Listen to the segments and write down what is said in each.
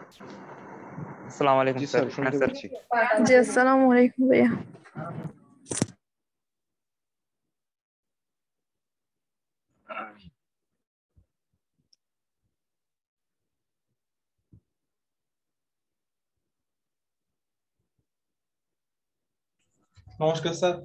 अस्सलाम वालेकुम जी sir. Sir, শুনতে सर পাচ্ছি। जी अस्सलाम वालेकुम भैया। নমস্কার স্যার।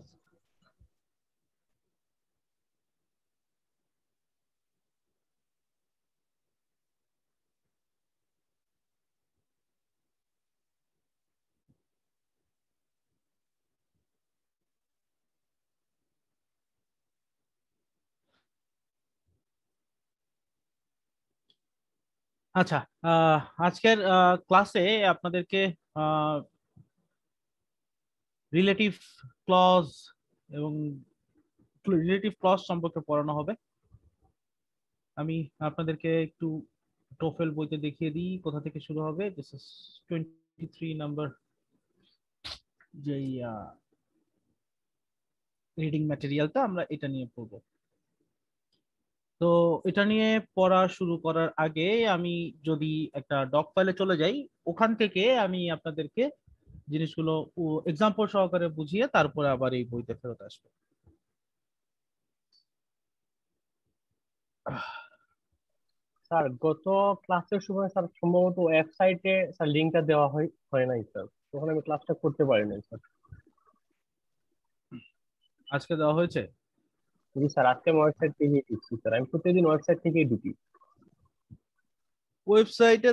আচ্ছা, আজকের ক্লাসে আপনাদেরকে রিলেটিভ ক্লজ এবং রিলেটিভ ক্লজ সম্পর্কে পড়ানো হবে। আমি আপনাদেরকে একটু টোফেল বইতে দেখিয়ে দিই কোথা থেকে শুরু হবে। দিস ইজ 23 নাম্বার যেই রিডিং ম্যাটেরিয়ালটা, আমরা এটা নিয়ে পড়বো। তো এটা নিয়ে পড়া শুরু করার আগে আমি যদি একটা ডক ফাইলে চলে যাই, ওখান থেকে আমি আপনাদেরকে জিনিসগুলো এক্সাম্পল সহকারে বুঝিয়ে তারপরে আবার এই বইতে ফেরত আসবো। স্যার গত ক্লাসের সময় স্যার সম্ভবত ওয়েবসাইটে স্যার লিংকটা দেওয়া হয় নাই স্যার, তখন আমি ক্লাসটা করতে পারি নাই স্যার। আজকে দেওয়া হয়েছে? জি স্যার, আজকে আমি ওয়েবসাইট থেকেই ঢুকছি স্যার, আমি প্রতিদিন ওয়েবসাইট থেকেই ঢুকি। ওয়েবসাইটে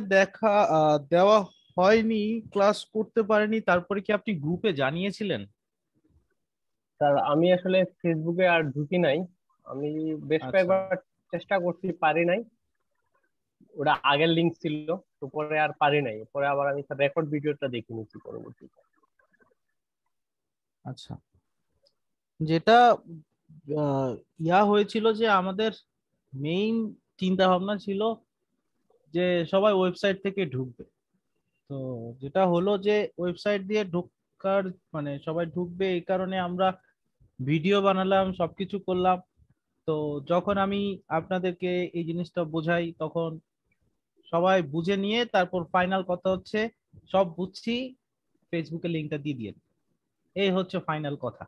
দেওয়া হয়নি, ক্লাস করতে পারেনি, তারপরে কি আপনি গ্রুপে জানিয়েছিলেন? স্যার আমি আসলে ফেসবুকে আর ঢুকি নাই, আমি বেশ আচ্ছা কয়েকবার চেষ্টা করছি, পারি নাই। ওটা আগের লিংক ছিল, তো পরে আর পারি নাই, পরে আবার আমি স্যার রেকর্ড ভিডিওটা দেখে নিচ্ছি পরবর্তীতে। আচ্ছা, যেটা হয়েছিল যে আমাদের মেইন চিন্তা ভাবনা ছিল যে সবাই ওয়েবসাইট থেকে ঢুকবে। তো যেটা হলো যে ওয়েবসাইট দিয়ে ঢোকার মানে সবাই ঢুকবে এই কারণে আমরা ভিডিও বানালাম, সবকিছু করলাম। তো যখন আমি আপনাদেরকে এই জিনিসটা বোঝাই তখন সবাই বুঝে নিয়ে তারপর ফাইনাল কথা হচ্ছে সব বুঝছি, ফেসবুকে লিংকটা দিয়ে দিয়ে, এই হচ্ছে ফাইনাল কথা।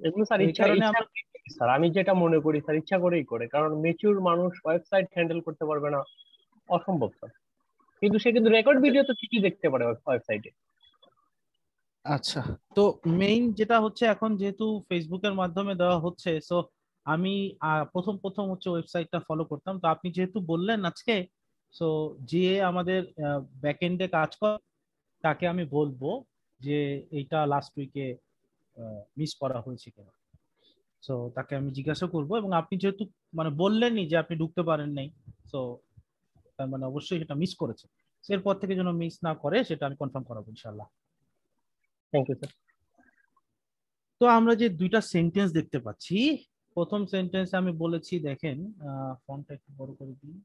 এগুলো স্যার এই ইচ্ছা কারণে ইচ্ছা আমরা করেই করে স্যার, আমি যেটা মনে করি স্যার ইচ্ছা করেই করে, কারণ মেচিউর মানুষ ওয়েবসাইট হ্যান্ডেল করতে পারবে না, অসম্ভব স্যার। কিন্তু সে কিন্তু রেকর্ড ভিডিও তো ঠিকই দেখতে পারে ওয়েবসাইটে। আচ্ছা, তো মেইন যেটা হচ্ছে এখন যেহেতু ফেসবুকের মাধ্যমে দেওয়া হচ্ছে, সো আমি প্রথম প্রথম হচ্ছে ওয়েবসাইটটা ফলো করতাম। তো আপনি যেহেতু বললেন আজকে, সো যে আমাদের ব্যাকএন্ডে কাজ করে তাকে আমি বলবো যে এইটা লাস্ট উইকে মিস করা হয়েছে কিনা। সো তাকে আমি জিজ্ঞাসা করব, এবং আপনি যেহেতু মানে বললেনই যে আপনি ঢুকতে পারেন নাই, সো তার মানে অবশ্যই সেটা মিস করেছে। এরপর থেকে যেন মিস না করে সেটা আমি কনফার্ম করাবো ইনশাল্লাহ। Thank you sir. তো আমরা যে দুইটা সেন্টেন্স দেখতে পাচ্ছি, প্রথম সেন্টেন্স আমি বলেছি, দেখেন ফন্টটা একটু বড় করে দিই।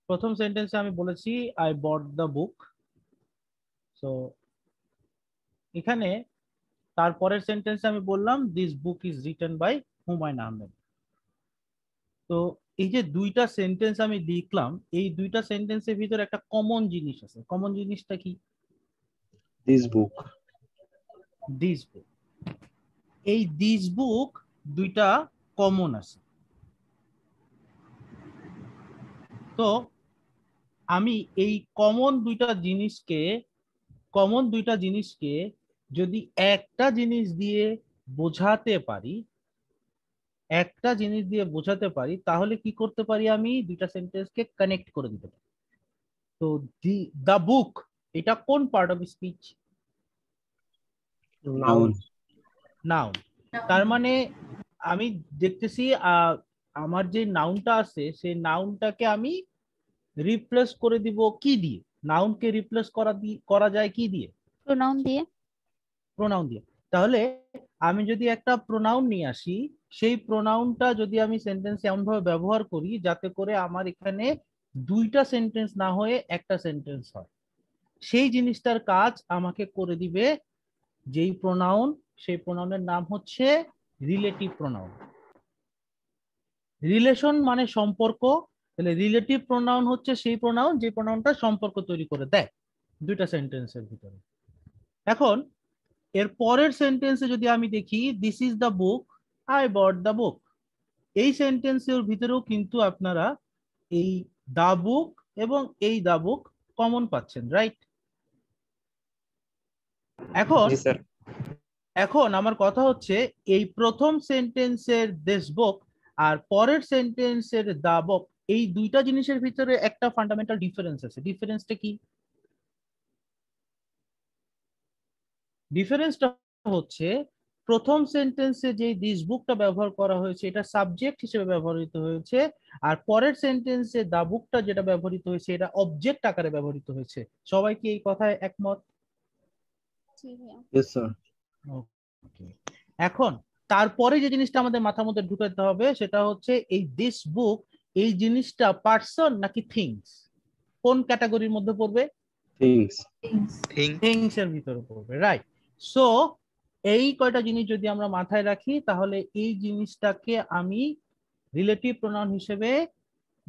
প্রথম সেন্টেন্সে আমি বলেছি I bought the book. So এখানে তারপরের সেন্টেন্সে আমি বললাম this book is written by Humayun Ahmed. তো এই যে দুইটা সেন্টেন্স আমি লিখলাম, এই দুইটা সেন্টেন্সের ভিতরে একটা কমন জিনিস আছে। কমন জিনিসটা কি? This book. This book. এই দিস বুক দুইটা কমন আছে। তো আমি এই কমন দুইটা জিনিসকে যদি একটা জিনিস দিয়ে বোঝাতে পারি, তাহলে কি করতে পারি? আমি দুইটা সেন্টেন্সকে কানেক্ট করে দিতে পারি। তো দা বুক, এটা কোন part of speech? Noun. Noun. তার মানে আমি দেখতেছি আমার যে নাউনটা আছে সেই নাউনটাকে আমি রিপ্লেস করে দিব কি দিয়ে? নাউনকে রিপ্লেস করা যায় কি দিয়ে? প্রোনাউন দিয়ে। প্রোনাউন দিয়ে। তাহলে আমি যদি একটা প্রোনাউন নিয়ে আসি, সেই প্রোনাউনটা যদি আমি সেন্টেন্সে এমন ভাবে ব্যবহার করি যাতে করে আমার এখানে দুইটা সেন্টেন্স না হয়ে একটা সেন্টেন্স হয়, সেই জিনিসটার কাজ আমাকে করে দিবে যেই প্রোনাউন, সেই প্রোনাউনের নাম হচ্ছে রিলেটিভ প্রোনাউন। রিলেশন মানে সম্পর্ক, তাহলে রিলেটিভ প্রোনাউন হচ্ছে সেই প্রোনাউন যে প্রোনাউনটা সম্পর্ক তৈরি করে দেয় দুইটা সেন্টেন্সের ভিতরে। এখন এর পরের সেন্টেন্সে যদি আমি দেখি this is the book, I bought the book, এই সেন্টেন্সের ভিতরেও কিন্তু আপনারা এই দা বুক এবং এই দা বুক কমন পাচ্ছেন, রাইট? এখন জি স্যার। এখন আমার কথা হচ্ছে এই প্রথম সেন্টেন্সের দিস বুক আর পরের সেন্টেন্সের দা বুক, এই দুইটা জিনিসের ভিতরে একটা ফান্ডামেন্টাল ডিফারেন্স আছে। ডিফারেন্সটা কি? ডিফারেন্সটা হচ্ছে প্রথম সেন্টেন্সে যে দিস বুকটা ব্যবহার করা হয়েছে এটা সাবজেক্ট হিসেবে ব্যবহৃত হয়েছে, আর পরের সেন্টেন্সে দা বুকটা যেটা ব্যবহৃত হয়েছে এটা অবজেক্ট আকারে ব্যবহৃত হয়েছে। সবাই কি এই কথায় একমত? Yes sir. ওকে, এখন তারপরে যে জিনিসটা আমাদের মাথার মধ্যে ঢুকাতে হবে সেটা হচ্ছে এই দিস বুক, এই জিনিসটা পার্সন নাকি থিংস? কোন ক্যাটাগরির মধ্যে পড়বে? থিংস। থিংস এর ভিতরে পড়বে, রাইট? সো এই কয়টা জিনিস যদি আমরা মাথায় রাখি তাহলে এই জিনিসটাকে আমি রিলেটিভ প্রোনাউন হিসেবে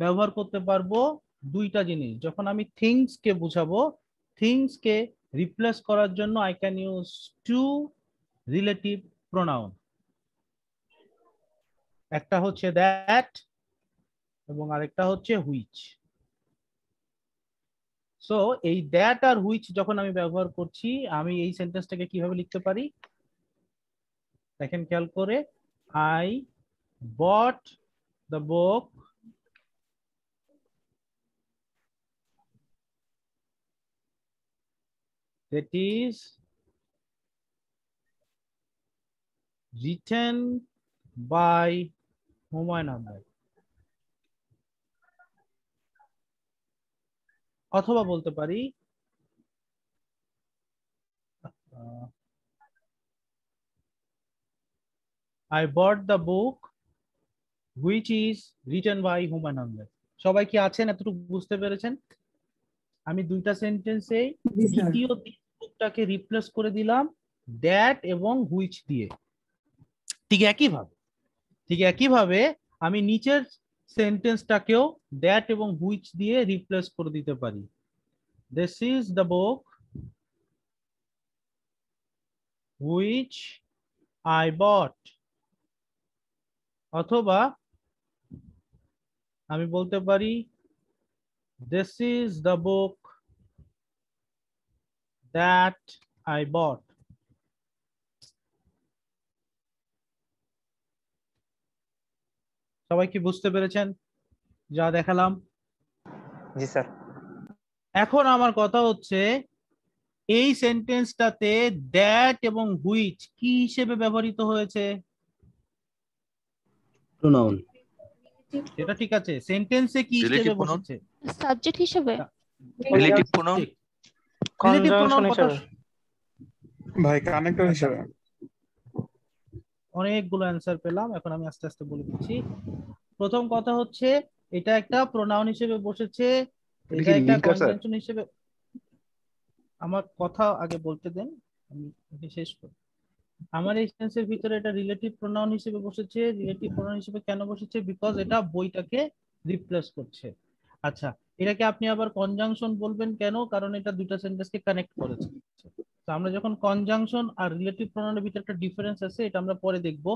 ব্যবহার করতে পারবো দুইটা জিনিস। যখন আমি থিংস কে বুঝাবো, থিংস কে রিপ্লেস করার জন্য I can use to relative pronoun, একটা হচ্ছে দ্যাট এবং আরেকটা হচ্ছে হুইচ। সো এই দ্যাট আর হুইচ যখন আমি ব্যবহার করছি আমি এই সেন্টেন্সটাকে কিভাবে লিখতে পারি দেখেন খেয়াল করে, I bought the book that is written by Humayun Ahmed. অথবা বলতে পারি I bought the book which is written by Humayun Ahmed. সবাই কি আছেন? এতটুকু বুঝতে পেরেছেন? আমি দুইটা সেন্টেন্সে দ্বিতীয় বুকটাকে রিপ্লেস করে দিলাম দ্যাট এবং হুইচ দিয়ে। ঠিক একইভাবে আমি নিচের সেন্টেন্সটাকেও দ্যাট এবং হুইচ দিয়ে রিপ্লেস করে দিতে পারি। This is the book which I bought, অথবা আমি বলতে পারি this is the book that I bought. সবাই কি বুঝতে পেরেছেন যা দেখালাম? জি স্যার। এখন আমার কথা হচ্ছে এই সেন্টেন্সটাতে দ্যাট এবং হুইচ কি হিসেবে ব্যবহৃত হয়েছে? প্রোনাউন। এটা ঠিক আছে, সেন্টেন্সে কি হিসেবে বসেছে? সাবজেক্ট হিসেবে। রিলেটিভ প্রোনাউন, রিলেটিভ প্রোনাউন কথা ভাই কানেক্টর হিসেবে। অনেকগুলো অ্যান্সার পেলাম, এখন আমি আস্তে আস্তে বলে দিচ্ছি। প্রথম কথা হচ্ছে এটা একটা প্রোনাউন হিসেবে বসেছে, এটা একটা কনজাংশন হিসেবে। আমার কথা আগে বলতে দেন, আমি এটা শেষ করি। আমার এই সেন্সের ভিতরে এটা রিলেটিভ প্রোনাউন হিসেবে বসেছে। রিলেটিভ প্রোনাউন হিসেবে কেন বসেছে? বিকজ এটা বইটাকে রিপ্লেস করছে। আচ্ছা, এটাকে আপনি আবার কনজাংশন বলবেন কেন? কারণ এটা দুটো সেন্টেন্সকে কানেক্ট করেছে। তো আমরা যখন কনজাংশন আর রিলেটিভ প্রোনাউনের ভিতরে একটা ডিফারেন্স আছে এটা আমরা পরে দেখব।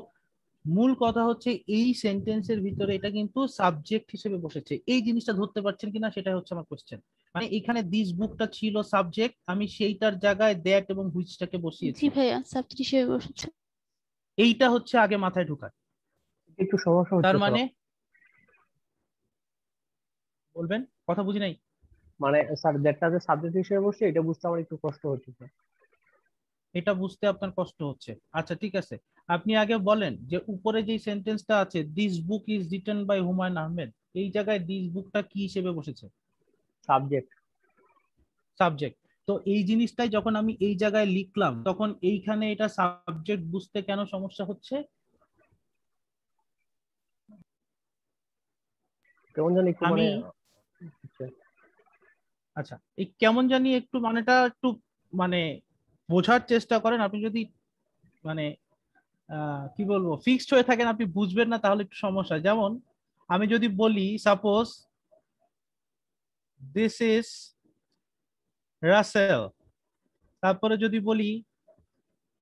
মূল কথা হচ্ছে এই সেন্টেন্সের ভিতরে এটা কিন্তু সাবজেক্ট হিসেবে বসেছে। এই জিনিসটা ধরতে পারছেন কিনা সেটা হচ্ছে আমার কোশ্চেন। মানে এখানে দিস বুকটা ছিল সাবজেক্ট, আমি সেইটার জায়গায় দ্যাট এবং হুইচটাকে বসিয়েছি। জি ভাইয়া, সাবজেক্ট হিসেবে বসেছে। এইটা হচ্ছে আগে মাথায় ঢোকায়। একটু সমস্যা হচ্ছে তার স্যার। মানে বলবেন, কথা বুঝি নাই। মানে স্যার যেটা যে সাবজেক্ট হিসেবে বসছে এটা বুঝতে আমার একটু কষ্ট হচ্ছে স্যার। এটা বুঝতে আপনার কষ্ট হচ্ছে, আচ্ছা ঠিক আছে। আপনি আগে বলেন যে উপরে যে সেন্টেন্সটা আছে this book is written by Humayun Ahmed, এই জায়গায় দিস বুকটা কি হিসেবে বসেছে? সাবজেক্ট। সাবজেক্ট। তো এই জিনিসটাই যখন আমি এই জায়গায় লিখলাম তখন এইখানে এটা সাবজেক্ট বুঝতে কেন সমস্যা হচ্ছে? কেমন জানি একটু মানে আচ্ছা, এই কেমন জানি একটু মানেটা একটু মানে বোঝার চেষ্টা করেন। আপনি যদি মানে কি বলবো ফিক্সড হয়ে থাকেন আপনি বুঝবেন না তাহলে একটু সমস্যা। যেমন আমি যদি বলি সাপোজ দিস ইজ রাসেল। তারপরে যদি বলি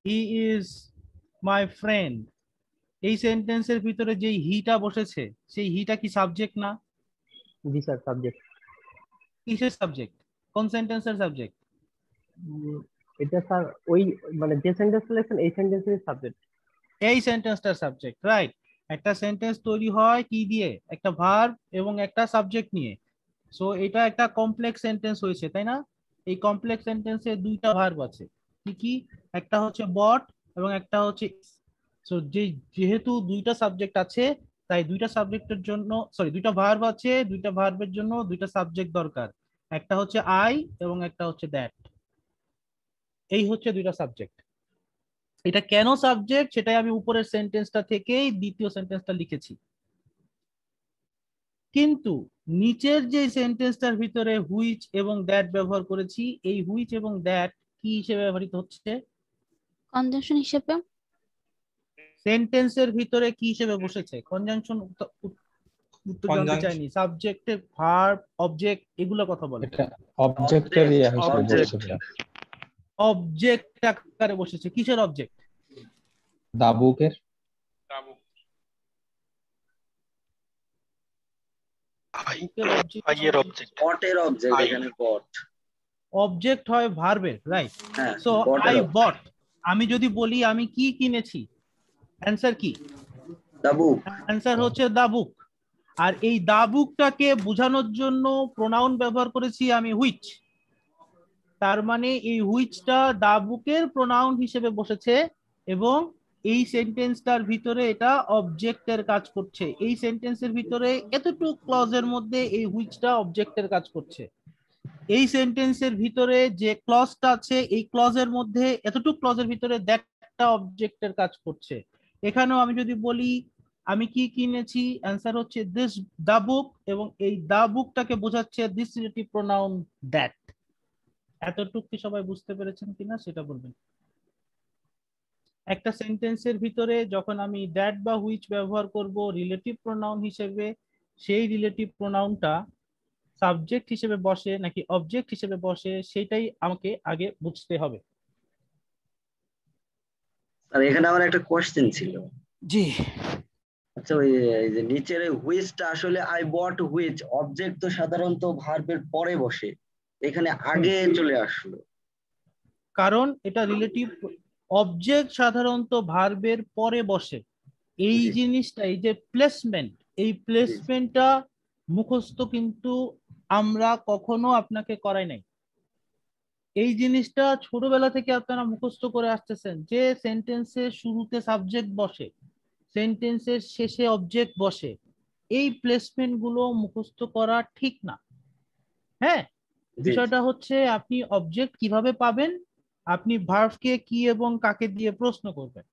হি ইজ মাই ফ্রেন্ড, এই সেন্টেন্সের ভিতরে যে হিটা বসেছে সেই হিটা কি সাবজেক্ট না? জি স্যার, সাবজেক্ট। কিসের সাবজেক্ট? কোন সেন্টেন্সের সাবজেক্ট? এটা স্যার ওই মানে যে সেন্টেন্স লেখেন এই সেন্টেন্সের সাবজেক্ট। এই সেন্টেন্সটার সাবজেক্ট, রাইট। একটা সেন্টেন্স তৈরি হয় কি দিয়ে? একটা ভার্ব এবং একটা সাবজেক্ট নিয়ে। সো এটা একটা কমপ্লেক্স সেন্টেন্স হয়েছে, তাই না? এই কমপ্লেক্স সেন্টেন্সে দুইটা ভার্ব আছে, কি কি? একটা হচ্ছে বট এবং একটা হচ্ছে। সো যেহেতু দুইটা সাবজেক্ট আছে, তাই দুইটা সাবজেক্টের জন্য, সরি, দুইটা ভার্ব আছে, দুইটা ভার্বের জন্য দুইটা সাবজেক্ট দরকার। একটা হচ্ছে আই এবং একটা হচ্ছে দ্যাট। এই হচ্ছে দুইটা সাবজেক্ট। এটা কেন সাবজেক্ট সেটাই আমি উপরের সেন্টেন্সটা থেকেই দ্বিতীয় সেন্টেন্সটা লিখেছি। কিন্তু নিচের যে সেন্টেন্সটার ভিতরে হুইচ এবং দ্যাট ব্যবহার করেছি, এই হুইচ এবং দ্যাট কি হিসেবে ব্যবহৃত হচ্ছে? কনজাংশন হিসেবে। সেন্টেন্সের ভিতরে কি হিসেবে বসেছে? কনজাংশন উত্তর জানতে চাইনি। সাবজেক্টে ভার্ব, অবজেক্ট, এগুলো কথা বলে। এটা অবজেক্টের হিসেবে বসেছে। অবজেক্ট আকারে বসেছে। কিসের অবজেক্ট? দাবুকের। অবজেক্ট হয় ভার্বের, রাইট? হ্যাঁ, সো bought আই এর বট। আমি যদি বলি আমি কি কিনেছি, অ্যান্সার কি? The book. অ্যান্সার হচ্ছে দা বুক। আর এই দা বুকটাকে বোঝানোর জন্য প্রোনাউন ব্যবহার করেছি আমি হুইচ। তার মানে এই হুইচটা দা বুকের প্রোনাউন হিসেবে বসেছে এবং এই সেন্টেন্সটার ভিতরে এটা অবজেক্টের কাজ করছে। এই সেন্টেন্সের ভিতরে এতটুকু ক্লজের মধ্যে এই হুইচটা অবজেক্টের কাজ করছে। এই সেন্টেন্সের ভিতরে যে ক্লজটা আছে এই ক্লজের মধ্যে, এতটুকু ক্লজের ভিতরে দ্যাটটা অবজেক্টের কাজ করছে। এখানেও আমি যদি বলি আমি কি কিনেছি, অ্যান্সার হচ্ছে দিস দা বুক, এবং এই দা বুকটাকে বোঝাচ্ছে দিস রিলেটিভ প্রোনাউন দ্যাট। এতটুকু কি সবাই বুঝতে পেরেছেন কিনা সেটা বলবেন। একটা সেন্টেন্সের ভিতরে যখন আমি দ্যাট বা হুইচ ব্যবহার করব রিলেটিভ প্রোনাউন হিসেবে, সেই রিলেটিভ প্রোনাউনটা সাবজেক্ট হিসেবে বসে নাকি অবজেক্ট হিসেবে বসে সেটাই আমাকে আগে বুঝতে হবে। আর এখানে আমার একটা কোশ্চেন ছিল। জি। আচ্ছা, ওই এই যে নিচের হুইচটা আসলে আই বট হুইচ, অবজেক্ট তো সাধারণত ভার্বের পরে বসে, এখানে আগে চলে আসলো। কারণ এটা রিলেটিভ। অবজেক্ট সাধারণত ভার্বের পরে বসে। এই জি। জিনিসটা, এই যে প্লেসমেন্ট, এই প্লেসমেন্টটা মুখস্থ কিন্তু আমরা কখনো আপনাকে করাই নাই। এই জিনিসটা ছোটবেলা থেকে আপনারা মুখস্থ করে আসতেছেন যে সেন্টেন্সের শুরুতে সাবজেক্ট বসে, সেন্টেন্সের শেষে অবজেক্ট বসে। এই প্লেসমেন্ট গুলো মুখস্থ করা ঠিক না। হ্যাঁ, বিষয়টা হচ্ছে আপনি অবজেক্ট কিভাবে পাবেন? আপনি ভার্বকে কি এবং কাকে দিয়ে প্রশ্ন করবেন।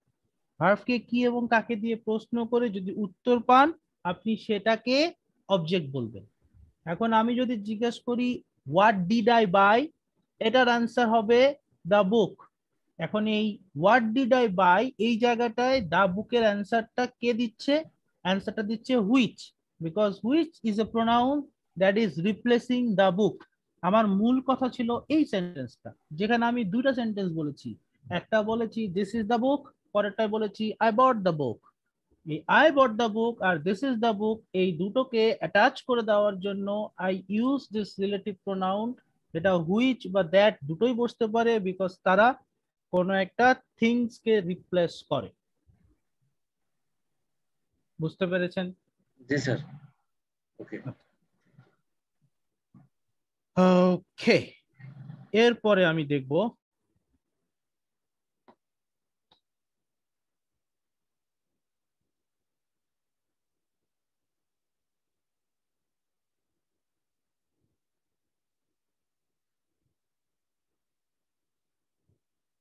ভার্বকে কি এবং কাকে দিয়ে প্রশ্ন করে যদি উত্তর পান, আপনি সেটাকে অবজেক্ট বলবেন। এখন আমি যদি জিজ্ঞেস করি হোয়াট ডিড আই বাই, এটার আনসার হবে দ্য বুক। এখন এই হোয়াট ডিড আই বাই এই জায়গাটায় দ্য বুকের অ্যান্সারটা কে দিচ্ছে? অ্যান্সারটা দিচ্ছে which, because which is a pronoun that is replacing the book. আমার মূল কথা ছিল এই সেন্টেন্সটা, যেখানে আমি দুইটা সেন্টেন্স বলেছি। একটা বলেছি দিস ইজ দ্য বুক, পরেরটায় বলেছি আই বট দ্য বুক। এই আই বট দ্য বুক আর দিস ইজ দ্য বুক, এই দুটোকে অ্যাটাচ করে দেওয়ার জন্য I use this relative pronoun, যেটা হুইচ বা দ্যাট দুটোই বসতে পারে, বিকজ তারা কোনো একটা থিংস কে রিপ্লেস করে। বুঝতে পেরেছেন? জি স্যার। ওকে। ওকে, এরপরে আমি দেখব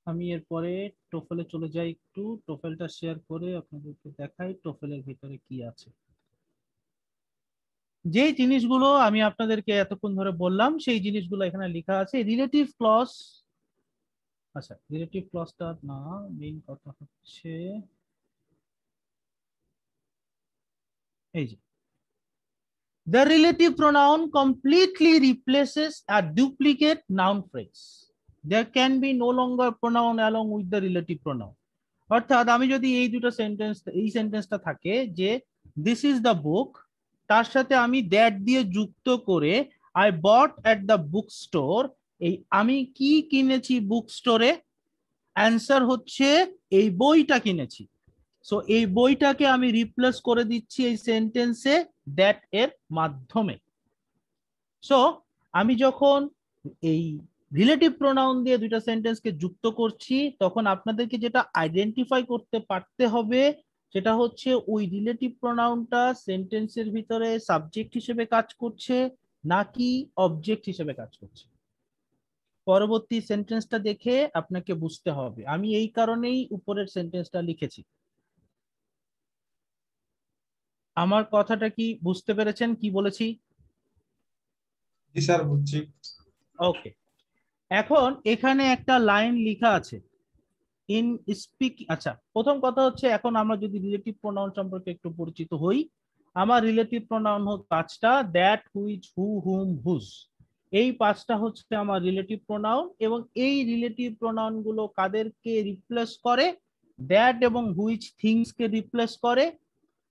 আমি এরপরে টোফেলে চলে যাই, একটু টোফেলটা শেয়ার করে আপনাদেরকে দেখাই টোফেলের ভিতরে কি আছে। যে জিনিসগুলো আমি আপনাদেরকে এতক্ষণ ধরে বললাম সেই জিনিসগুলো এখানে লেখা আছে। রিলেটিভ ক্লজ, আচ্ছা রিলেটিভ ক্লজটা না, মেইন কথা হচ্ছে এই যে The relative pronoun completely replaces a duplicate noun phrase. There can be no longer pronoun along with the relative pronoun. অর্থাৎ আমি যদি এই দুটো সেন্টেন্স, এই সেন্টেন্সটা থাকে যে দিস ইজ দ্য বুক, তার সাথে আমি দ্যাট দিয়ে যুক্ত করে I bought at the book store, এই আমি কি কিনেছি বুক স্টোরে, অ্যান্সার হচ্ছে এই বইটা কিনেছি। সো এই বইটাকে আমি রিপ্লেস করে দিচ্ছি এই সেন্টেন্সে দ্যাট এর মাধ্যমে। সো আমি যখন এই রিলেটিভ প্রোনাউন দিয়ে দুইটা সেন্টেন্সকে যুক্ত করছি তখন আপনাদেরকে যেটা আইডেন্টিফাই করতে পারতে হবে সেটা হচ্ছে ওই রিলেটিভ প্রোনাউনটা সেন্টেন্সের ভিতরে সাবজেক্ট হিসেবে কাজ করছে নাকি অবজেক্ট হিসেবে কাজ করছে। পরবর্তী সেন্টেন্সটা দেখে আপনাকে বুঝতে হবে। আমি এই কারণেই উপরের সেন্টেন্সটা লিখেছি। আমার কথাটা কি বুঝতে পেরেছেন কি বলেছি? জি স্যার, বুঝছি। ওকে, এখন এখানে একটা লাইন লেখা আছে ইন স্পিক। আচ্ছা, প্রথম কথা হচ্ছে এখন আমরা যদি রিলেটিভ প্রোনাউন সম্পর্কে একটু পরিচিত হই। আমার রিলেটিভ প্রোনাউন হচ্ছে পাঁচটা, that, which, who, whom, whose. এই পাঁচটা হচ্ছে আমার রিলেটিভ প্রোনাউন এবং এই রিলেটিভ প্রোনাউন গুলো কাদেরকে রিপ্লেস করে? দ্যাট এবং হুইচ থিংস কে রিপ্লেস করে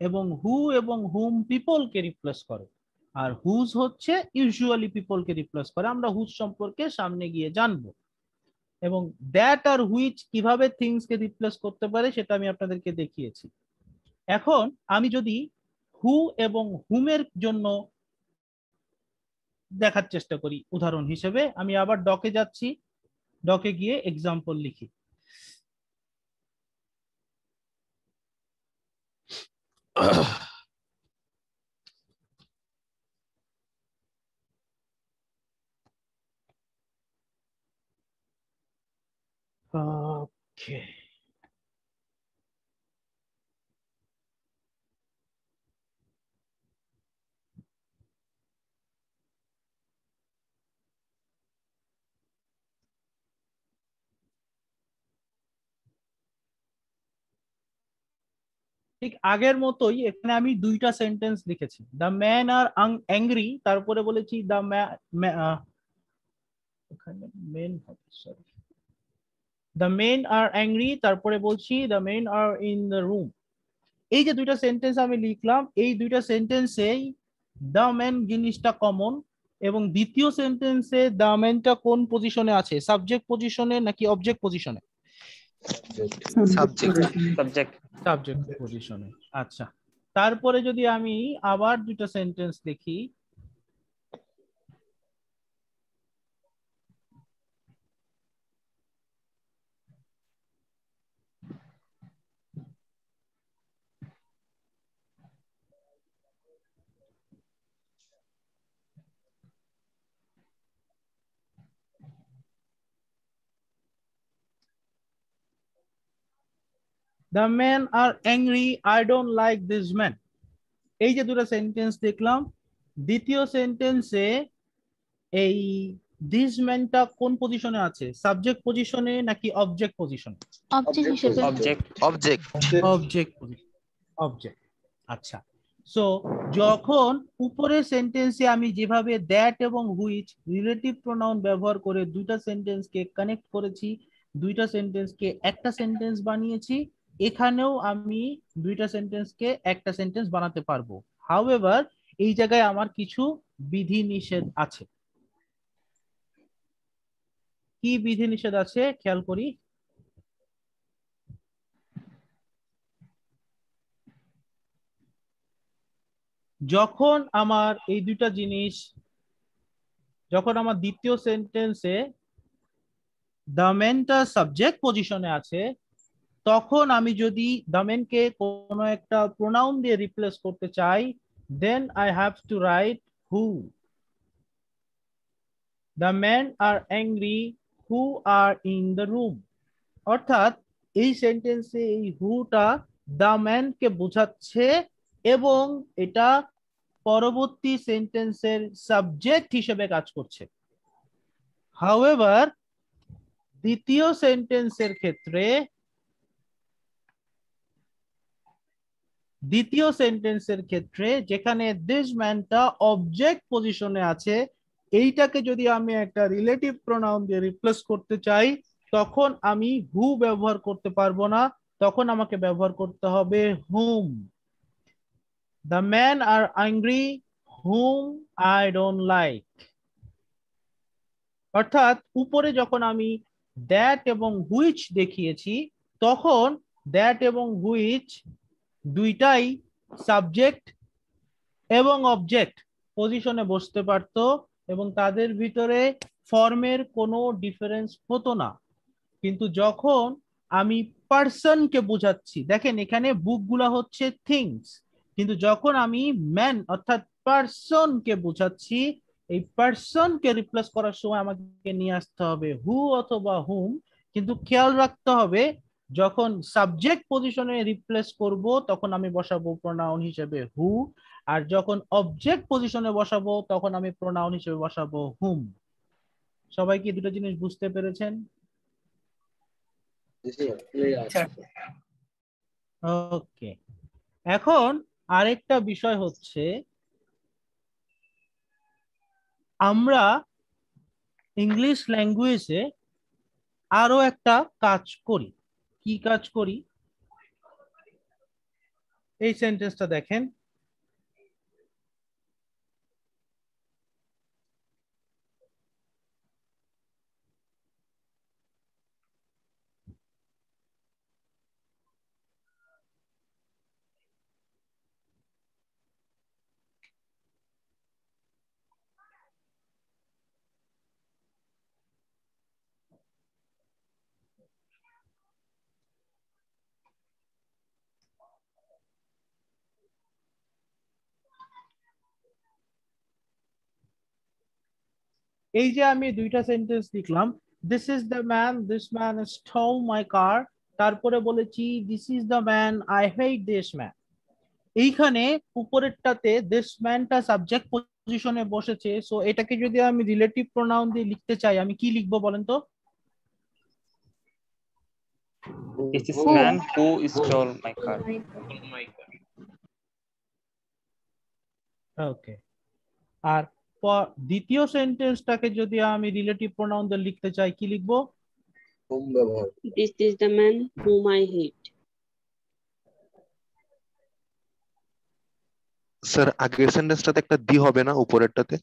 এবং হু এবং হুম পিপল কে রিপ্লেস করে। আর হুজ হচ্ছে ইউজুয়ালি পিপল কে রিপ্লেস করে। আমরা হুজ সম্পর্কে সামনে গিয়ে জানবো। এবং দ্যাট আর হুইচ কিভাবে থিংস কে রিপ্লেস করতে পারে সেটা আমি আপনাদেরকে দেখিয়েছি। এখন আমি যদি হু এবং হুমের জন্য দেখার চেষ্টা করি উদাহরণ হিসেবে, আমি আবার ডকে যাচ্ছি, ডকে গিয়ে এক্সাম্পল লিখি। ওকে, ঠিক আগের মতোই এখানে আমি দুইটা সেন্টেন্স লিখেছি। দ্য ম্যান আর অ্যাংরি, তারপরে বলেছি দ্য মেন হবে, sorry, the men are angry, তারপরে বলছি the men are in the room. এই যে দুইটা সেন্টেন্স আমি লিখলাম, এই দুইটা সেন্টেন্সেই দ্য ম্যান জিনিসটা কমন এবং দ্বিতীয় সেন্টেন্সে দ্য ম্যানটা কোন পজিশনে আছে, সাবজেক্ট পজিশনে নাকি অবজেক্ট পজিশনে? সাবজেক্ট পজিশনে। আচ্ছা, তারপরে যদি আমি আবার দুইটা সেন্টেন্স দেখি, the man R angry, I don't like this man. এই যে দুটো সেন্টেন্স দেখলাম, দ্বিতীয় সেন্টেন্সে এই দিস ম্যানটা কোন পজিশনে আছে, সাবজেক্ট পজিশনে নাকি অবজেক্ট পজিশনে? অবজেক্ট হিসেবে। Object object. আচ্ছা, সো যখন উপরের সেন্টেন্সে আমি যেভাবে দ্যাট এবং হুইচ রিলেটিভ প্রোনাউন ব্যবহার করে দুইটা সেন্টেন্সকে কানেক্ট করেছি, দুইটা সেন্টেন্সকে একটা সেন্টেন্স বানিয়েছি, এখানেও আমি দুইটা সেন্টেন্সকে একটা সেন্টেন্স বানাতে পারবো। হাউএভার এই জায়গায় আমার কিছু বিধি নিষেধ আছে। কি বিধি নিষেধ আছে খেয়াল করি। যখন আমার এই দুইটা জিনিস, যখন আমার দ্বিতীয় সেন্টেন্সে দ্য ম্যানটা সাবজেক্ট পজিশনে আছে, তখন আমি যদি দ্য ম্যানকে কোনো একটা প্রোনাউন দিয়ে রিপ্লেস করতে চাই, then I have to write who. The man R angry, who are in the room. অর্থাৎ এই সেন্টেন্সে এই হুটা দ্য ম্যানকে বোঝাচ্ছে এবং এটা পরবর্তী সেন্টেন্সের সাবজেক্ট হিসেবে কাজ করছে। হাউএভার দ্বিতীয় সেন্টেন্সের ক্ষেত্রে দ্বিতীয় সেন্টেন্সের ক্ষেত্রে যেখানে দিস ম্যানটা অবজেক্ট পজিশনে আছে, এইটাকে যদি আমি একটা রিলেটিভ প্রোনাউন দিয়ে রিপ্লেস করতে চাই, তখন আমি হু ব্যবহার করতে পারবো না, তখন আমাকে ব্যবহার করতে হবে হুম। The man R angry hmm I don't like. অর্থাৎ উপরে যখন আমি দ্যাট এবং হুইচ দেখিয়েছি, তখন দ্যাট এবং হুইচ দুইটাই সাবজেক্ট এবং অবজেক্ট পজিশনে বসতে পারত এবং তাদের ভিতরে ফর্মের কোনো ডিফারেন্স হতো না। কিন্তু যখন আমি পার্সনকে বোঝাচ্ছি, দেখেন এখানে বুকগুলা হচ্ছে থিংস, কিন্তু যখন আমি ম্যান অর্থাৎ পার্সনকে বোঝাচ্ছি, এই পার্সনকে রিপ্লেস করার সময় আমাকে নিয়ে আসতে হবে হু অথবা হুম। কিন্তু খেয়াল রাখতে হবে, যখন সাবজেক্ট পজিশনে রিপ্লেস করব তখন আমি বসাবো প্রোনাউন হিসেবে হু, আর যখন অবজেক্ট পজিশনে বসাবো তখন আমি প্রোনাউন হিসেবে বসাবো হুম। সবাই কি দুটো জিনিস বুঝতে পেরেছেন? ওকে, এখন আরেকটা বিষয় হচ্ছে, আমরা ইংলিশ ল্যাঙ্গুয়েজে আরো একটা কাজ করি। কি কাজ করি? এই সেন্টেন্সটা দেখেন, এই যে আমি দুইটা সেন্টেন্স লিখলাম, this is the man, this man stole my car, তারপরে বলেছি this is the man, I hate this man. এইখানে উপরেরটাতে দিস ম্যানটা সাবজেক্ট পজিশনে বসেছে, সো এটাকে যদি আমি রিলেটিভ প্রোনাউন দিয়ে লিখতে চাই, আমি কি লিখবো বলেন তো? It is man who stole my car. ওকে, আর দ্বিতীয় সেন্টেন্সটাকে যদি আমি রিলেটিভ প্রোনাউন দিয়ে লিখতে চাই, কি লিখবো? This is the man whom I hate. Sir আগের সেন্টেন্সটাতে একটা দি হবে না উপরেরটাতে?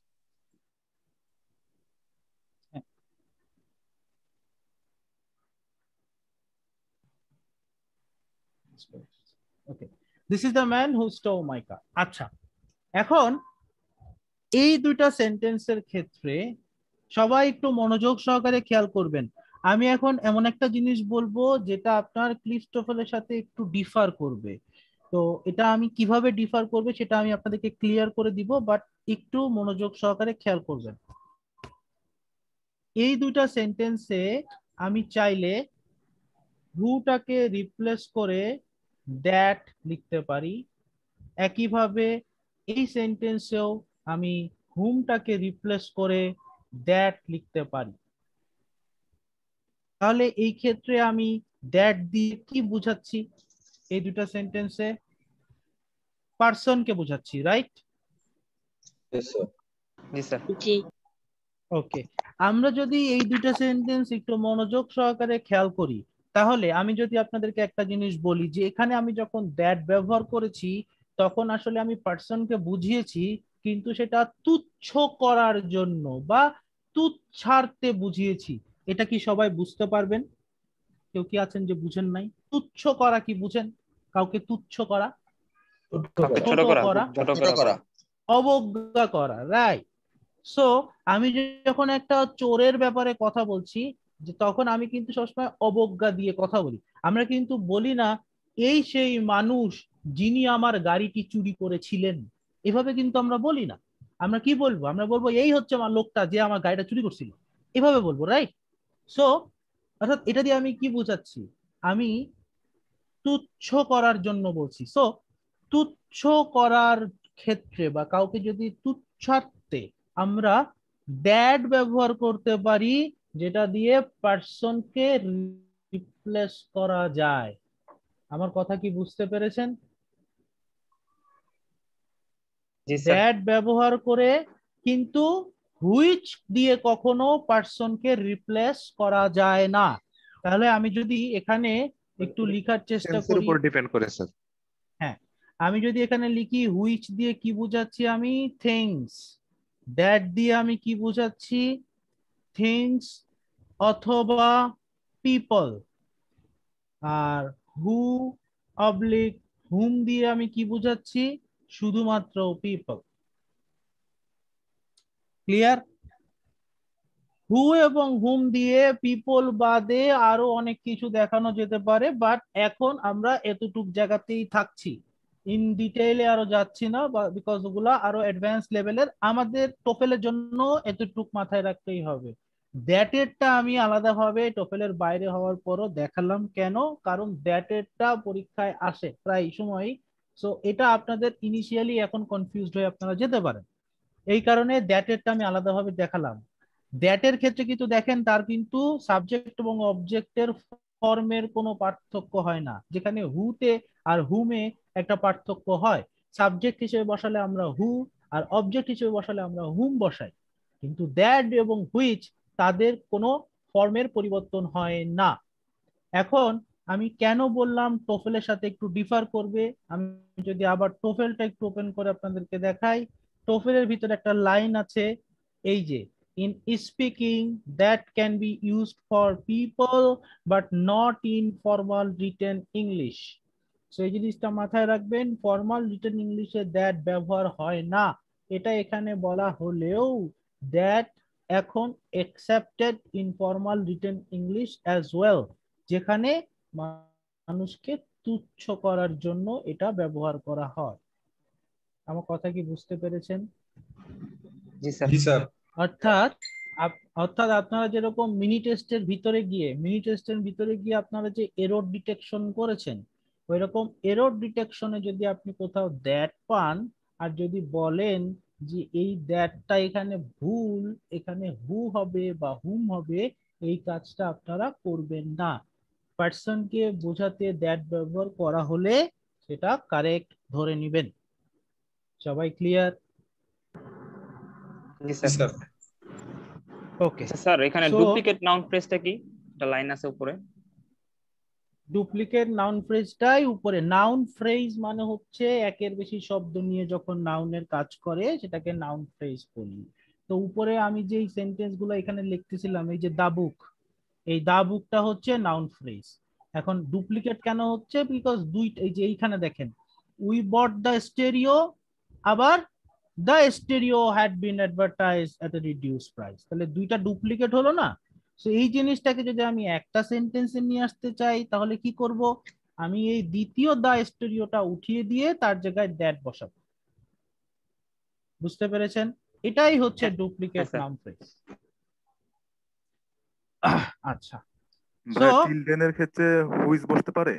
Okay, this is the man who stole my car. আচ্ছা, এখন এই দুইটা সেন্টেন্সের ক্ষেত্রে সবাই একটু মনোযোগ সহকারে খেয়াল করবেন। আমি এখন এমন একটা জিনিস বলবো যেটা আপনার ক্লিস্টোফেলের সাথে একটু ডিফার করবে। তো এটা আমি কিভাবে ডিফার করবে সেটা আমি আপনাদেরকে ক্লিয়ার করে দিব, বাট একটু মনোযোগ সহকারে খেয়াল করবেন। এই দুইটা সেন্টেন্সে আমি চাইলে হুটাকে রিপ্লেস করে দ্যাট লিখতে পারি, একইভাবে এই সেন্টেন্সেও আমি হুমটাকে রিপ্লেস করে দ্যাট লিখতে পারি। তাহলে এই ক্ষেত্রে আমি দ্যাট দিয়ে কি বুঝাচ্ছি? এই দুটা সেন্টেন্সে পার্সনকে বুঝাচ্ছি, রাইট? জি স্যার। জি। ওকে, আমরা যদি এই দুইটা সেন্টেন্স একটু মনোযোগ সহকারে খেয়াল করি, তাহলে আমি যদি আপনাদেরকে একটা জিনিস বলি যে এখানে আমি যখন দ্যাট ব্যবহার করেছি তখন আসলে আমি পার্সনকে বুঝিয়েছি, কিন্তু সেটা তুচ্ছ করার জন্য বা তুচ্ছার্থে বুঝিয়েছি। এটা কি সবাই বুঝতে পারবেন? কেউ কি আছেন যে বুঝেন নাই? তুচ্ছ করা কি বুঝেন? কাউকে তুচ্ছ করা, কাউকে ছোট ছোট করা, করা, ছোট করা। অবজ্ঞা করা, রাইট? সো আমি যখন একটা চোরের ব্যাপারে কথা বলছি, যে তখন আমি কিন্তু সবসময় অবজ্ঞা দিয়ে কথা বলি। আমরা কিন্তু বলি না এই সেই মানুষ যিনি আমার গাড়িটি চুরি করেছিলেন, এভাবে কিন্তু আমরা বলি না। আমরা কি বলবো? আমরা বলবো এই হচ্ছে আমার লোকটা যে আমার গাড়িটা চুরি করছিল, এভাবে বলবো, রাইট? সো অর্থাৎ এটা দিয়ে আমি কি বোঝাচ্ছি? আমি তুচ্ছ করার জন্য বলছি। সো তুচ্ছ করার ক্ষেত্রে বা কাউকে যদি তুচ্ছার্থে আমরা দ্যাট ব্যবহার করতে পারি, যেটা দিয়ে পার্সনকে রিপ্লেস করা যায়। আমার কথা কি বুঝতে পেরেছেন? জি স্যার দ্যাট ব্যবহার করে, কিন্তু হুইচ দিয়ে কখনো পার্সনকে রিপ্লেস করা যায় না। তাহলে আমি যদি এখানে একটু লিখার চেষ্টা সেন্সের করি, উপর ডিপেন্ড করে স্যার। হ্যাঁ, আমি যদি এখানে লিখি হুইচ দিয়ে কি বোঝাচ্ছি আমি, থিংস। দ্যাট দিয়ে আমি কি বোঝাচ্ছি, থিংস অথবা পিপল। আর হু অবলিক হুম দিয়ে আমি কি বোঝাচ্ছি, শুধুমাত্র পিপল। ক্লিয়ার? হু এবং হুম দিয়ে পিপল বাদে আরো অনেক কিছু দেখানো যেতে পারে, বাট এখন আমরা এতটুক জায়গাতেই থাকছি, ইন ডিটেইলে আরো যাচ্ছি না, বিকজ ওগুলা আরো অ্যাডভান্স লেভেলের। আমাদের টোফেলের জন্য এতটুক মাথায় রাখতেই হবে। দ্যাটেরটা আমি আলাদাভাবে টোফেলের বাইরে হওয়ার পরও দেখালাম, কেন? কারণ দ্যাটেরটা পরীক্ষায় আসে প্রায় সময়ই। সো এটা আপনাদের ইনিশিয়ালি এখন কনফিউজড হয়ে আপনারা যেতে পারেন, এই কারণে দ্যাটেরটা আমি আলাদাভাবে দেখালাম। দ্যাটের ক্ষেত্রে কিন্তু দেখেন তার কিন্তু সাবজেক্ট এবং অবজেক্টের ফর্মের কোনো পার্থক্য হয় না, যেখানে হুতে আর হুমে একটা পার্থক্য হয়। সাবজেক্ট হিসেবে বসালে আমরা হু, আর অবজেক্ট হিসেবে বসালে আমরা হুম বসাই, কিন্তু দ্যাট এবং হুইচ তাদের কোনো ফর্মের পরিবর্তন হয় না। এখন আমি কেন বললাম টোফেলের সাথে একটু ডিফার করবে, আমি যদি আবার টোফেলটা একটু ওপেন করে আপনাদেরকে দেখাই, টোফেলের ভিতরে একটা লাইন আছে, এই যে in speaking that can be used for people but not in formal written English. সেই জিনিসটা মাথায় রাখবেন, ফর্মাল রিটেন ইংলিশে দ্যাট ব্যবহার হয় না। এটা এখানে বলা হলেও দ্যাট এখন accepted in formal written English as well, যেখানে মানুষকে তুচ্ছ করার জন্য এটা ব্যবহার করা হয়। আমার কথা কি বুঝতে পেরেছেন? জি স্যার জি স্যার। অর্থাৎ অর্থাৎ আপনারা যেরকম মিনি টেস্টের ভিতরে গিয়ে আপনারা যে এরর ডিটেকশন করেছেন, ওই রকম এরর ডিটেকশনে যদি আপনি কোথাও দ্যাট পান আর যদি বলেন যে এই দ্যাটটা এখানে ভুল, এখানে হু হবে বা হুম হবে, এই কাজটা আপনারা করবেন না। পার্সনকে বোঝাতে দ্যাট ব্যবহার করা হলে সেটা কারেক্ট ধরে নেবেন। সবাই ক্লিয়ার? জি জি স্যার স্যার। ওকে। আচ্ছা স্যার, এখানে So, ডুপ্লিকেট নাউন ফ্রেজটা কি? একটা লাইন আছে উপরে। ডুপ্লিকেট নাউন ফ্রেজটাই উপরে। নাউন ফ্রেজ মানে হচ্ছে একের বেশি শব্দ নিয়ে যখন নাউনের কাজ করে সেটাকে নাউন ফ্রেজ বলি। তো উপরে আমি যে সেন্টেন্স গুলো এখানে লিখতেছিলাম, এই যে দা বুক, এই দা বুকটা হচ্ছে নাউন ফ্রেজ। এখন ডুপ্লিকেট কেন হচ্ছে, বিকজ এই যে এইখানে দেখেন উই বট দ্য স্টেরিও, আবার the stereo had been advertise at A reduce price, তাহলে দুইটা ডুপ্লিকেট হলো না? তো এই জিনিসটাকে যদি আমি একটা সেন্টেন্সে নিয়ে আসতে চাই তাহলে কি করব, আমি এই দ্বিতীয় দা স্টেরিওটা উঠিয়ে দিয়ে তার জায়গায় দ্যাট বসাবো। বুঝতে পেরেছেন? এটাই হচ্ছে ডুপ্লিকেট স্যার। Noun phrase. আচ্ছা, ভাই So, চিলড্রেনের ক্ষেত্রে হুইজ বসতে পারে?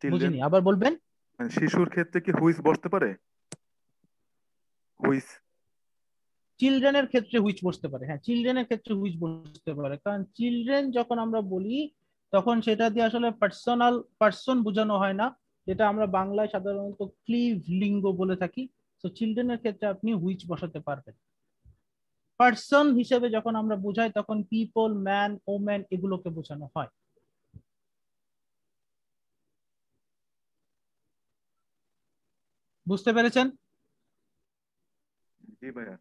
চিলড্রেন বুঝিনি, আবার বলবেন। মানে শিশুর ক্ষেত্রে কি হুইজ বসতে পারে? হুইজ চিলড্রেনের ক্ষেত্রে হুইচ বসতে পারে, হ্যাঁ চিলড্রেনের ক্ষেত্রে হুইচ বসতে পারে, কারণ চিলড্রেন যখন আমরা বলি তখন সেটা দিয়ে আসলে পার্সন বোঝানো হয় না, যেটা আমরা বাংলায় সাধারণত ক্লিভ লিঙ্গ বলে থাকি। তো চিলড্রেনের ক্ষেত্রে আপনি হুইচ বসাতে পারবেন। পার্সন হিসেবে যখন আমরা বোঝাই তখন পিপল, ম্যান, ওম্যান এগুলোকে বোঝানো হয়। বুঝতে পেরেছেন? জি ভাইয়া।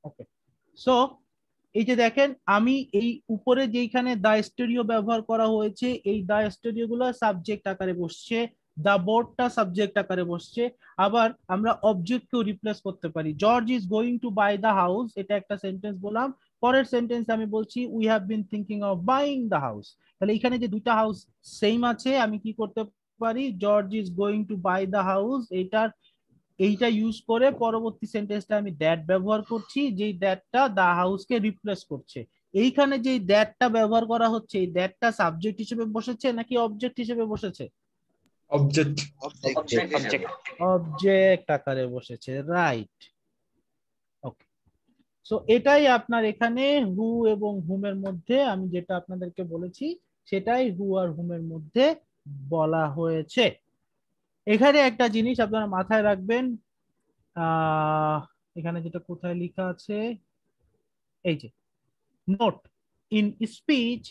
ওকে। সো এই যে দেখেন আমি এই উপরে যেইখানে দা স্টেরিও ব্যবহার করা হয়েছে, এই দা স্টেরিও গুলো সাবজেক্ট আকারে বসছে, দা বোর্ডটা সাবজেক্ট আকারে বসছে। আবার আমরা অবজেক্টকেও রিপ্লেস করতে পারি। George is going to buy the house, এটা একটা সেন্টেন্স বললাম, পরের সেন্টেন্স আমি বলছি we have been thinking of buying the house. তাহলে এখানে যে দুইটা হাউস সেম আছে, আমি কি করতে পারি, George is going to buy the house, এইটা ইউজ করে পরবর্তী সেন্টেন্সটা আমি দ্যাট ব্যবহার করছি, যেই দ্যাটটা দা হাউসকে রিপ্লেস করছে। এইখানে যে দ্যাটটা ব্যবহার করা হচ্ছে, এই দ্যাটটা সাবজেক্ট হিসেবে বসেছে নাকি অবজেক্ট হিসেবে বসেছে? অবজেক্ট। অবজেক্ট। অবজেক্ট আকারে বসেছে, রাইট। ওকে। সো এটাই আপনার এখানে হু এবং হুমের মধ্যে আমি যেটা আপনাদেরকে বলেছি সেটাই হু আর হুমের মধ্যে বলা হয়েছে। এখানে একটা জিনিস আপনারা মাথায় রাখবেন, এখানে যেটা কোথায় লেখা আছে, এই যে note, in speech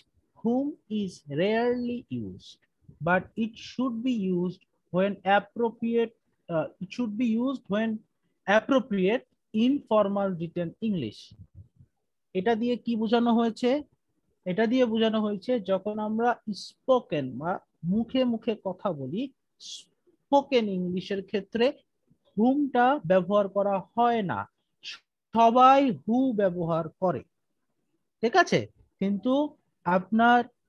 whom is rarely used but it should be used when appropriate, it should be used when appropriate in formal written English। এটা দিয়ে কি বোঝানো হয়েছে? এটা দিয়ে বোঝানো হয়েছে যখন আমরা স্পোকেন বা মুখে মুখে কথা বলি, স্পোকেন ইংলিশের ক্ষেত্রে হুমটা ব্যবহার করা হয় না, সবাই হু ব্যবহার করে, ঠিক আছে? কিন্তু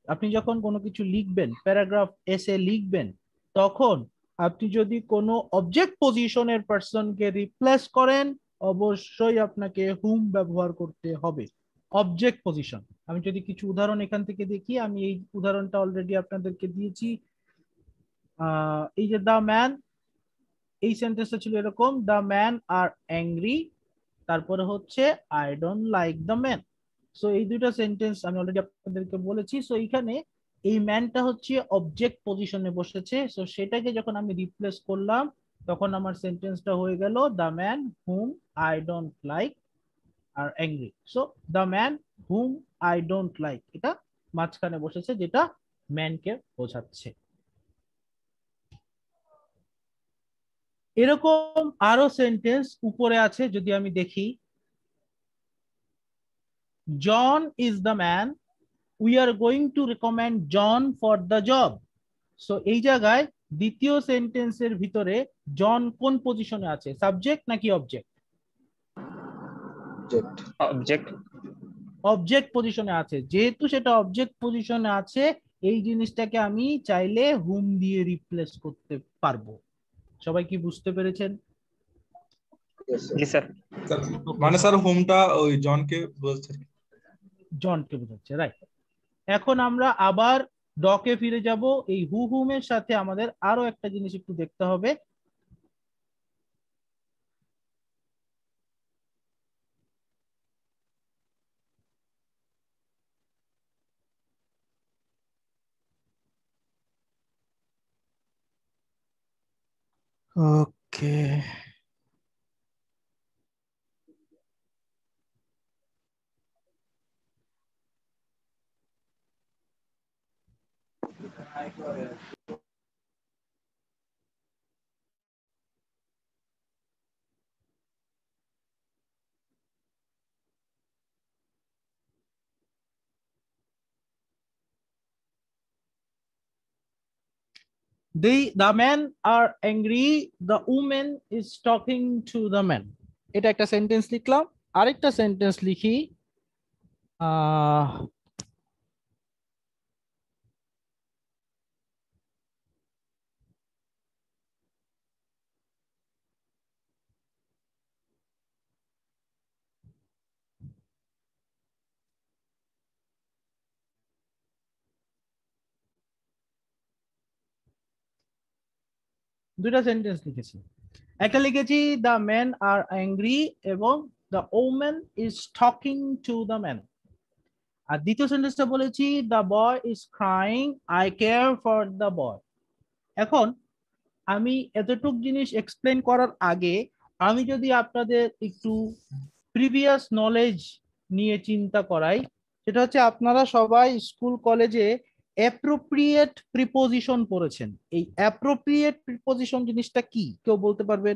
আপনি যখন কোনো কিছু লিখবেন, প্যারাগ্রাফ এসে লিখবেন, তখন আপনি যদি কোনো অবজেক্ট পজিশনের পার্সনকে রিপ্লেস করেন, অবশ্যই আপনাকে হুম ব্যবহার করতে হবে, অবজেক্ট পজিশন। আমি যদি কিছু উদাহরণ এখান থেকে দেখি, আমি এই উদাহরণটা অলরেডি আপনাদেরকে দিয়েছি। এই যে দ্য ম্যান, এই সেন্টেন্সটা ছিল এরকম, দ্য ম্যান আর অ্যাংরি, তারপরে হচ্ছে I don't like the man. So এই দুটো সেন্টেন্স আমি অলরেডি আপনাদেরকে বলেছি। সো এইখানে এই ম্যানটা হচ্ছে অবজেক্ট পজিশনে বসেছে, সো সেটাকে যখন আমি রিপ্লেস করলাম তখন আমার সেন্টেন্সটা হয়ে গেল the man whom I don't like are angry. So the man whom I don't like, এটা মাঝখানে বসেছে, যেটা ম্যানকে বোঝাচ্ছে। এরকম আরো সেন্টেন্স উপরে আছে, যদি আমি দেখি, John is the man, we are going to recommend John for the job. So এই জায়গায় দ্বিতীয় সেন্টেন্সের ভিতরে জন কোন পজিশনে আছে, সাবজেক্ট নাকি অবজেক্ট? অবজেক্ট। অবজেক্ট পজিশনে আছে, যেহেতু সেটা অবজেক্ট পজিশনে আছে, এই জিনিসটাকে আমি চাইলে হুম দিয়ে রিপ্লেস করতে পারবো। সবাই কি বুঝতে পেরেছেন? জি স্যার। মানে স্যার হোমটা ওই জনকে বলছে। জনকে বোঝাচ্ছে, রাইট। এখন আমরা আবার ডকে ফিরে যাব। এই হু হুমের সাথে আমাদের আরো একটা জিনিস একটু দেখতে হবে। ওকে, the men are angry, the woman is talking to the man। এটা একটা সেন্টেন্স লিখলাম। আরেকটা সেন্টেন্স লিখি, আহ দুইটা সেন্টেন্স লিখেছি। একটা লিখেছি দ্য মেন আর অ্যাংরি এবং the woman is talking to the man. আর দ্বিতীয় সেন্টেন্সটা বলেছি the boy is crying, I care for the boy. এখন আমি এতটুক জিনিস এক্সপ্লেন করার আগে আমি যদি আপনাদের একটু প্রিভিয়াস নলেজ নিয়ে চিন্তা করাই, সেটা হচ্ছে আপনারা সবাই স্কুল কলেজে অ্যাপ্রোপ্রিয়েট প্রিপোজিশন পড়েছেন। এই অ্যাপ্রোপ্রিয়েট প্রিপোজিশন জিনিসটা কি, কেউ বলতে পারবেন?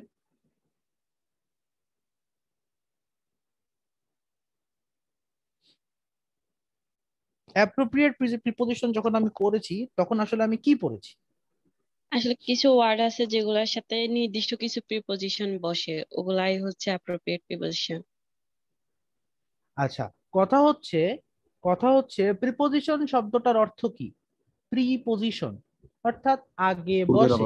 অ্যাপ্রোপ্রিয়েট প্রিপোজিশন যখন আমি পড়েছি তখন আসলে আমি কি পড়েছি? আসলে কিছু ওয়ার্ড আছে যেগুলোর সাথে নির্দিষ্ট কিছু প্রিপজিশন বসে, ওগুলাই হচ্ছে অ্যাপ্রোপ্রিয়েট প্রিপজিশন। আচ্ছা, কথা হচ্ছে প্রিপোজিশন শব্দটার অর্থ কি? প্রিপোজিশন অর্থাৎ আগে বসে।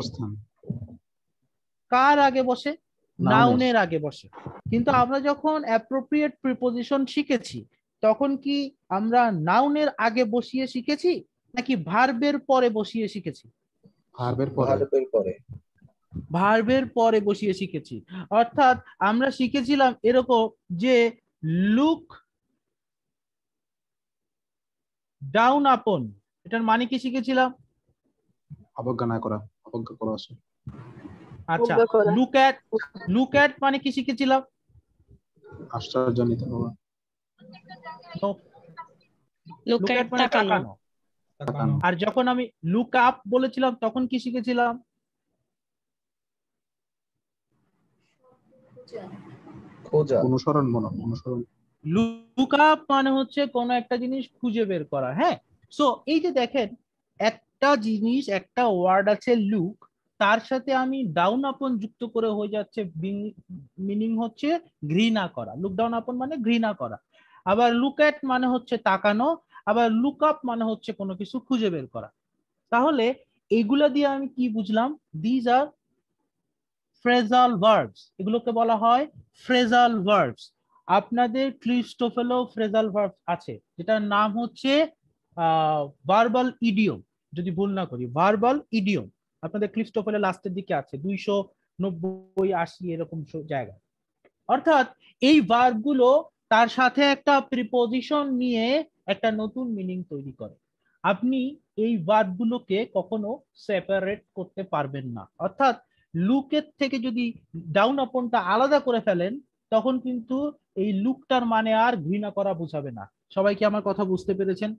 কার আগে বসে? নাউনের আগে বসে। কিন্তু আমরা যখন অ্যাপ্রোপ্রিয়েট প্রিপোজিশন শিখেছি তখন কি আমরা নাউনের আগে বসিয়ে শিখেছি নাকি ভার্বের পরে বসিয়ে শিখেছি? ভার্বের পরে বসিয়ে শিখেছি। অর্থাৎ আমরা শিখেছিলাম এরকম যে লুক ডাউন আপন, এটার মানে কি শিখেছিলাম? অবজ্ঞা না করা, অবজ্ঞা করা। আচ্ছা, মুগ্ধ করা। লুক অ্যাট মানে কি শিখেছিলাম? আশ্চর্যজনিত হওয়া। লুক লুক অ্যাট অ্যাট মানে তাকানো। তাকানো। তাকানো। আর যখন আমি লুক আপ বলেছিলাম তখন কি শিখেছিলাম? খোঁজা, অনুসরণ। লুক আপ মানে হচ্ছে কোন একটা জিনিস খুঁজে বের করা। হ্যাঁ, সো এই যে দেখেন একটা জিনিস, একটা ওয়ার্ড আছে লুক, তার সাথে আমি ডাউন আপন যুক্ত করে হয়ে যাচ্ছে মিনিং হচ্ছে ঘৃণা করা। লুক ডাউন আপন মানে ঘৃণা করা। আবার লুক অ্যাট মানে হচ্ছে তাকানো, আবার লুক আপ মানে হচ্ছে কোনো কিছু খুঁজে বের করা। তাহলে এগুলা দিয়ে আমি কি বুঝলাম? দিজ আর ফ্রেজাল ভার্বস, এগুলোকে বলা হয় ফ্রেজাল ভার্বস। আপনাদের ক্লিস্টোফেলো ফ্রেজাল ভার্ব আছে, যেটার নাম হচ্ছে ভার্বাল ইডিয়ম, যদি ভুল না করি ভার্বাল ইডিয়ম। আপনাদের ক্লিস্টোফেলো লাস্টের দিকে আছে 290-80 এরকম জায়গা। অর্থাৎ এই ভার্ব গুলো তার সাথে একটা প্রিপোজিশন নিয়ে একটা নতুন মিনিং তৈরি করে। আপনি এই ভার্ব গুলোকে কখনো সেপারেট করতে পারবেন না। অর্থাৎ লুকের থেকে যদি ডাউন আপনটা আলাদা করে ফেলেন তখন কিন্তু এই লুকটার মানে আর ঘৃণা করা বোঝাবে না। সবাই কি আমার কথা বুঝতে পেরেছেন?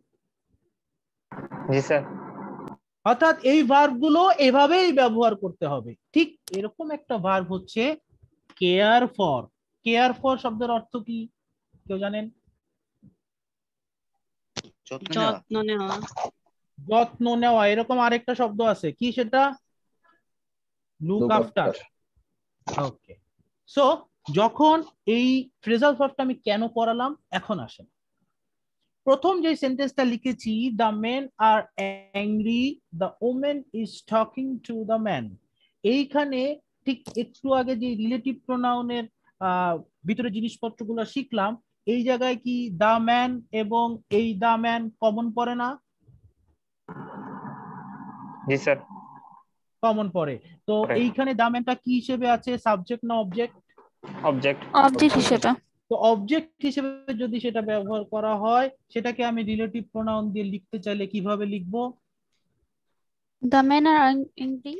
জি স্যার। অর্থাৎ এই ভার্ব গুলো এভাবেই ব্যবহার করতে হবে। ঠিক এরকম একটা ভার্ব হচ্ছে কেয়ার ফর। কেয়ার ফর শব্দের অর্থ কি কেউ জানেন? যত্ন নেওয়া। যত্ন নেওয়া। এরকম আরেকটা শব্দ আছে, কি সেটা? Look after. ওকে, সো যখন এই ফ্রেজাল ভার্বটা আমি কেন পড়ালাম এখন আসেন। প্রথম যে সেন্টেন্সটা লিখেছি, the men are angry, the women is talking to the man, এইখানে ঠিক একটু আগে যে রিলেটিভ প্রোনাউনের ভিতরে জিনিসপত্রগুলো শিখলাম, এই জায়গায় কি দ্য ম্যান এবং এই দ্য ম্যান কমন পড়ে না? জি স্যার। কমন পড়ে। তো এইখানে দ্য ম্যানটা কি হিসেবে আছে, সাবজেক্ট না অবজেক্ট? অবজেক্ট হিসেবে। তো অবজেক্ট হিসেবে যদি সেটা ব্যবহার করা হয়, সেটাকে আমি রিলেটিভ প্রোনাউন দিয়ে লিখতে চাইলে কিভাবে লিখবো? The men are angry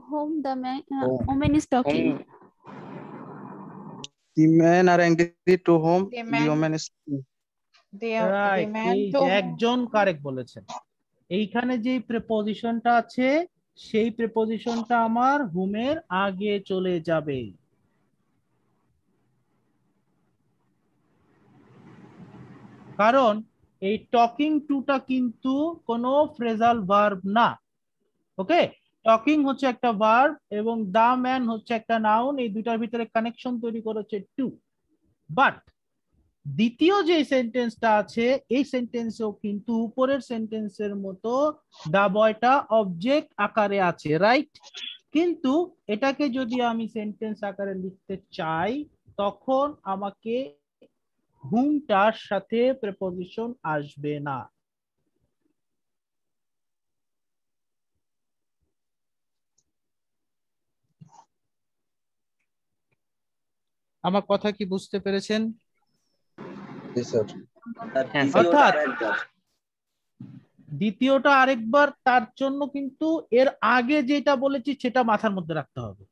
whom the woman is talking. The men are angry to whom The the man, woman is. the right, man এই to যে whom, একজন কারেক্ট বলেছেন। এইখানে যে প্রিপোজিশনটা আছে সেই প্রিপোজিশনটা আমার হুমের আগে চলে যাবে। কারণ এই টকিং টুটা কিন্তু কোনো ফ্রেজাল ভার্ব না। ওকে, টকিং হচ্ছে একটা ভার্ব এবং দা ম্যান হচ্ছে একটা নাউন, এই দুটার ভিতরে কানেকশন তৈরি করেছে টু। বাট দ্বিতীয় যে সেন্টেন্সটা আছে এই সেন্টেন্সেও কিন্তু উপরের সেন্টেন্সের মতো দা বয়টা অবজেক্ট আকারে আছে, রাইট? কিন্তু এটাকে যদি আমি সেন্টেন্স আকারে লিখতে চাই তখন আমাকে হুমটার সাথে প্রিপোজিশন আসবে না। আমার কথা কি বুঝতে পেরেছেন? অর্থাৎ দ্বিতীয়টা আরেকবার, তার জন্য কিন্তু এর আগে যেটা বলেছি সেটা মাথার মধ্যে রাখতে হবে।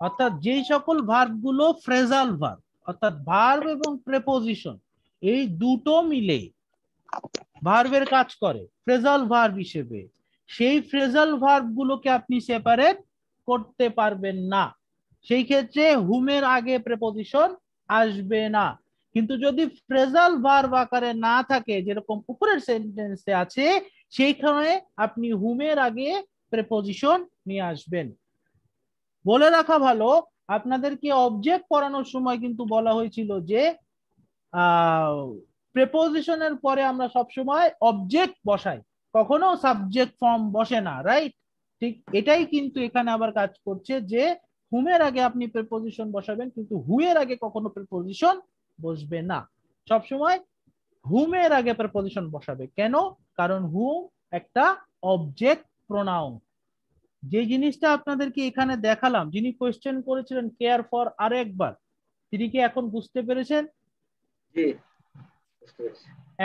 অর্থাৎ যেই সকল ভার্ব গুলো ফ্রেজাল ভার্ব, অর্থাৎ ভার্ব এবং প্রেপোজিশন এই দুটো মিলে ভার্বের কাজ করে ফ্রেজাল ভার্ব হিসেবে, সেই ফ্রেজাল ভার্ব গুলোকে আপনি সেপারেট করতে পারবেন না। সেই ক্ষেত্রে হুমের আগে প্রেপোজিশন আসবে না। কিন্তু যদি ফ্রেজাল ভার্ব আকারে না থাকে, যেরকম উপরের সেন্টেন্সে আছে, সেইখানে আপনি হুমের আগে প্রেপোজিশন নিয়ে আসবেন। বলে রাখা ভালো, আপনাদেরকে অবজেক্ট পড়ানোর সময় কিন্তু বলা হয়েছিল যে প্রেপোজিশনের পরে আমরা সব সময় অবজেক্ট বসাই, কখনো সাবজেক্ট ফর্ম বসে না, রাইট? ঠিক এটাই কিন্তু এখানে আবার কাজ করছে যে হুমের আগে আপনি প্রেপোজিশন বসাবেন কিন্তু হুয়ের আগে কখনো প্রেপোজিশন বসবে না। সব সময় হুমের আগে প্রেপোজিশন বসাবে। কেন? কারণ হুম একটা অবজেক্ট প্রোনাউন। যে জিনিসটা আপনাদেরকে এখানে দেখালাম, যিনি কোয়েশ্চেন করেছিলেন কেয়ার ফর, আরো একবার, তিনি কি এখন বুঝতে পেরেছেন? জি।